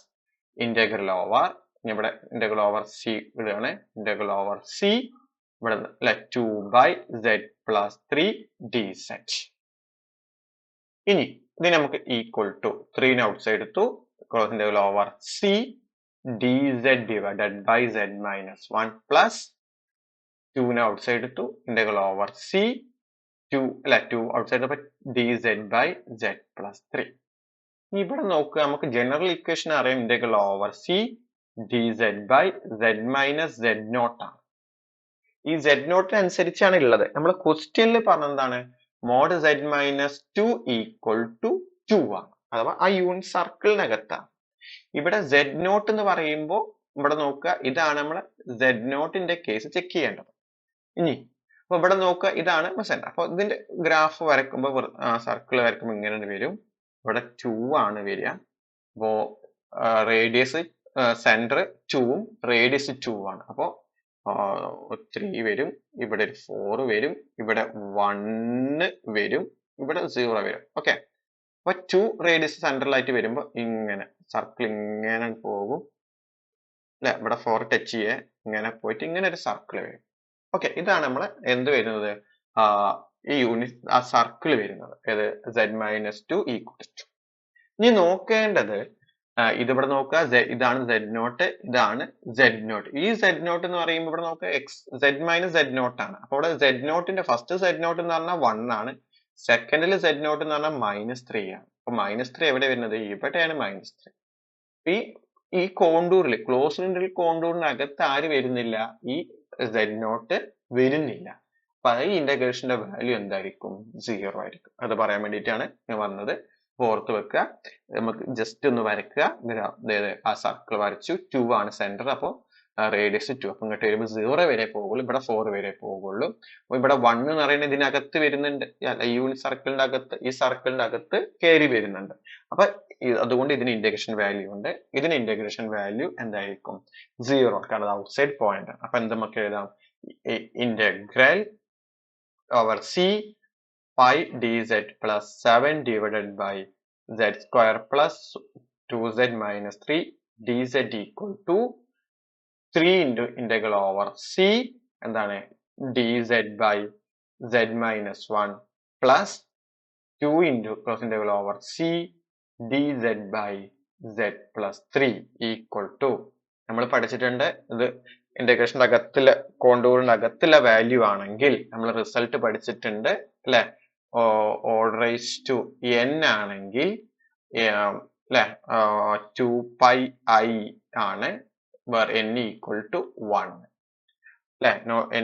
integral over ഇവിടെ integral over c ഇവിടെയാണ് integral over c ഇവിടെ 2 by z plus 3 dz. ഇനി ഇത് നമുക്ക് equal to 3 ന് outside എടുത്തു cross integral over c dz divided by z minus 1 plus 2 ന് outside എടുത്തു integral over c 2 outside dz by z plus 3. ഇവിടെ നോക്കുക നമുക്ക് ജനറൽ ഇക്വേഷൻ അറിയാം integral over c dz by z minus z naught ആണ്. ഈ z naught അനുസരിച്ചാണ് ഉള്ളത്. നമ്മൾ ക്വസ്റ്റ്യനിൽ പറഞ്ഞതാണ് mod z minus 2 equal to 2 ആണ്. അഥവാ ആ യൂണിറ്റ് സർക്കിളിനകത്താണ്. ഇവിടെ z naught എന്ന് പറയുമ്പോൾ ഇവിടെ നോക്കുക ഇതാണ് നമ്മൾ z naught കേസ് ചെക്ക് ചെയ്യേണ്ടത്. ഇനി അപ്പൊ ഇവിടെ നോക്കുക ഇതാണ് സെന്റർ. അപ്പൊ ഇതിന്റെ ഗ്രാഫ് വരയ്ക്കുമ്പോൾ സർക്കിൾ വരയ്ക്കുമ്പോൾ ഇങ്ങനെ വരും. ഇവിടെ 2 ആണ് വരിക. അപ്പോ റേഡിയസ് സെന്റർ 2ഉം റേഡിയസ് 2 ആണ്. അപ്പോ 3 വരും, ഇവിടെ 4 വരും, ഇവിടെ 1 വരും, ഇവിടെ 0 വരും. ഓക്കെ, അപ്പൊ 2 റേഡിയസ് സെന്ററിലായിട്ട് വരുമ്പോ ഇങ്ങനെ സർക്കിൾ ഇങ്ങനെ പോകും അല്ലെ. ഇവിടെ 4 ടച്ച് ചെയ്യേ ഇങ്ങനെ പോയിട്ട് ഇങ്ങനെ ഒരു സർക്കിൾ വരും. ഓക്കെ, ഇതാണ് നമ്മൾ എന്ത് വരുന്നത് ഈ യൂണിറ്റ് ആ സർക്കിൾ വരുന്നത് ഏത് z minus 2 equal to 2. ഇനി നോക്കേണ്ടത് ഇതിവിടെ നോക്കുക ഇതാണ് z naught, ഇതാണ് z naught. ഈ z naught എന്ന് പറയുമ്പോൾ ഇവിടെ നോക്കുക z minus z naught ആണ്. അപ്പൊ ഇവിടെ z naught ന്റെ ഫസ്റ്റ് z naught എന്ന് പറഞ്ഞാൽ 1 ആണ്, സെക്കൻഡിൽ z naught എന്ന് പറഞ്ഞാൽ -3 ആണ്. അപ്പൊ -3 എവിടെ വരുന്നത് ഇവിടെയാണ് -3. ഈ കോണ്ടൂറിൽ ക്ലോസ്ഡ് ഇന്റർവൽ കോണ്ടൂറിനകത്ത് ആര് വരുന്നില്ല ഈ z naught വരുന്നില്ല. അപ്പൊ ഈ ഇന്റഗ്രേഷന്റെ വാല്യൂ എന്തായിരിക്കും 0 ആയിരിക്കും. അത് പറയാൻ വേണ്ടിയിട്ടാണ് ഞാൻ വന്നത്. ഓർത്ത് വെക്കുക, നമുക്ക് ജസ്റ്റ് ഒന്ന് വരയ്ക്കുക. ആ സർക്കിൾ വരച്ചു, 2 ആണ് സെന്റർ, അപ്പൊ റേഡിയസ് 2. അപ്പൊ ഇങ്ങോട്ട് വരുമ്പോൾ 0 വരെ പോകുള്ളൂ, ഇവിടെ 4 വരെ പോകുള്ളൂ. അപ്പൊ ഇവിടെ 1 എന്ന് പറയുന്നത് ഇതിനകത്ത് വരുന്നുണ്ട്, ഈ യൂണിറ്റ് സർക്കിളിന്റെ അകത്ത്, ഈ സർക്കിളിന്റെ അകത്ത് കയറി വരുന്നുണ്ട്. അപ്പൊ അതുകൊണ്ട് ഇതിന് ഇന്റഗ്രേഷൻ വാല്യൂ ഉണ്ട്. ഇതിന് ഇന്റഗ്രേഷൻ വാല്യൂ എന്തായിരിക്കും 0, കാരണം ഔട്ട്സൈഡ് പോയിന്റ്. അപ്പൊ എന്ത് നമുക്ക് എഴുതാം integral over c 5 dz plus 7 divided by z square plus 2z minus 3 dz equal to 3 into integral over c എന്താണ് dz by z minus 1 plus 2 into cross integral over c dz by z plus 3 equal to നമ്മൾ പഠിച്ചിട്ടുണ്ട്. ഇത് ഇന്റഗ്രേഷന്റെ അകത്തുള്ള കോണ്ടൂറിന്റെ അകത്തുള്ള value ആണെങ്കിൽ നമ്മൾ result പഠിച്ചിട്ടുണ്ട് അല്ലെ. ഓർഡർ റൈസ് ടു n ആണെങ്കിൽ അല്ലെ 2 pi I ആണ്, വേർ n equal to 1 അല്ലെ.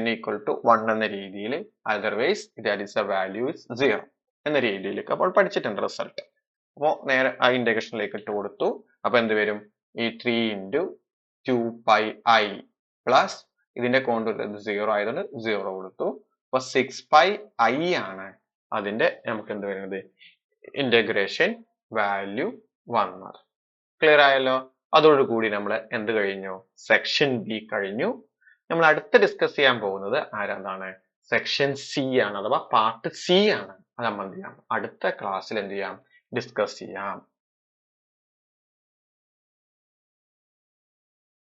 n equal to 1 എന്ന രീതിയിൽ, otherwise that is A value is 0 എന്ന രീതിയിലേക്ക് അപ്പോൾ പഠിച്ചിട്ടുണ്ട് റിസൾട്ട്. അപ്പോ നേരെ ആ ഇന്റഗ്രേഷനിലേക്ക് ഇട്ട് കൊടുത്തു. അപ്പൊ എന്ത് വരും ഈ 3 into 2 pi I പ്ലസ് ഇതിന്റെ കോണ്ടൂർ 0 ആയതുകൊണ്ട് 0 കൊടുത്തു. അപ്പൊ 6πi ആണ് അതിന്റെ നമുക്ക് എന്ത് വരുന്നത് ഇന്റഗ്രേഷൻ വാല്യൂ വന്നത്. ക്ലിയർ ആയല്ലോ? അതോടുകൂടി നമ്മൾ എന്ത് കഴിഞ്ഞു? സെക്ഷൻ ബി കഴിഞ്ഞു. നമ്മൾ അടുത്ത് ഡിസ്കസ് ചെയ്യാൻ പോകുന്നത് ആരാണ്? സെക്ഷൻ സി ആണ്, അഥവാ പാർട്ട് സി ആണ്. അത് നമ്മൾ എന്ത് ചെയ്യാം? അടുത്ത ക്ലാസ്സിൽ എന്ത് ചെയ്യാം? ഡിസ്കസ് ചെയ്യാം.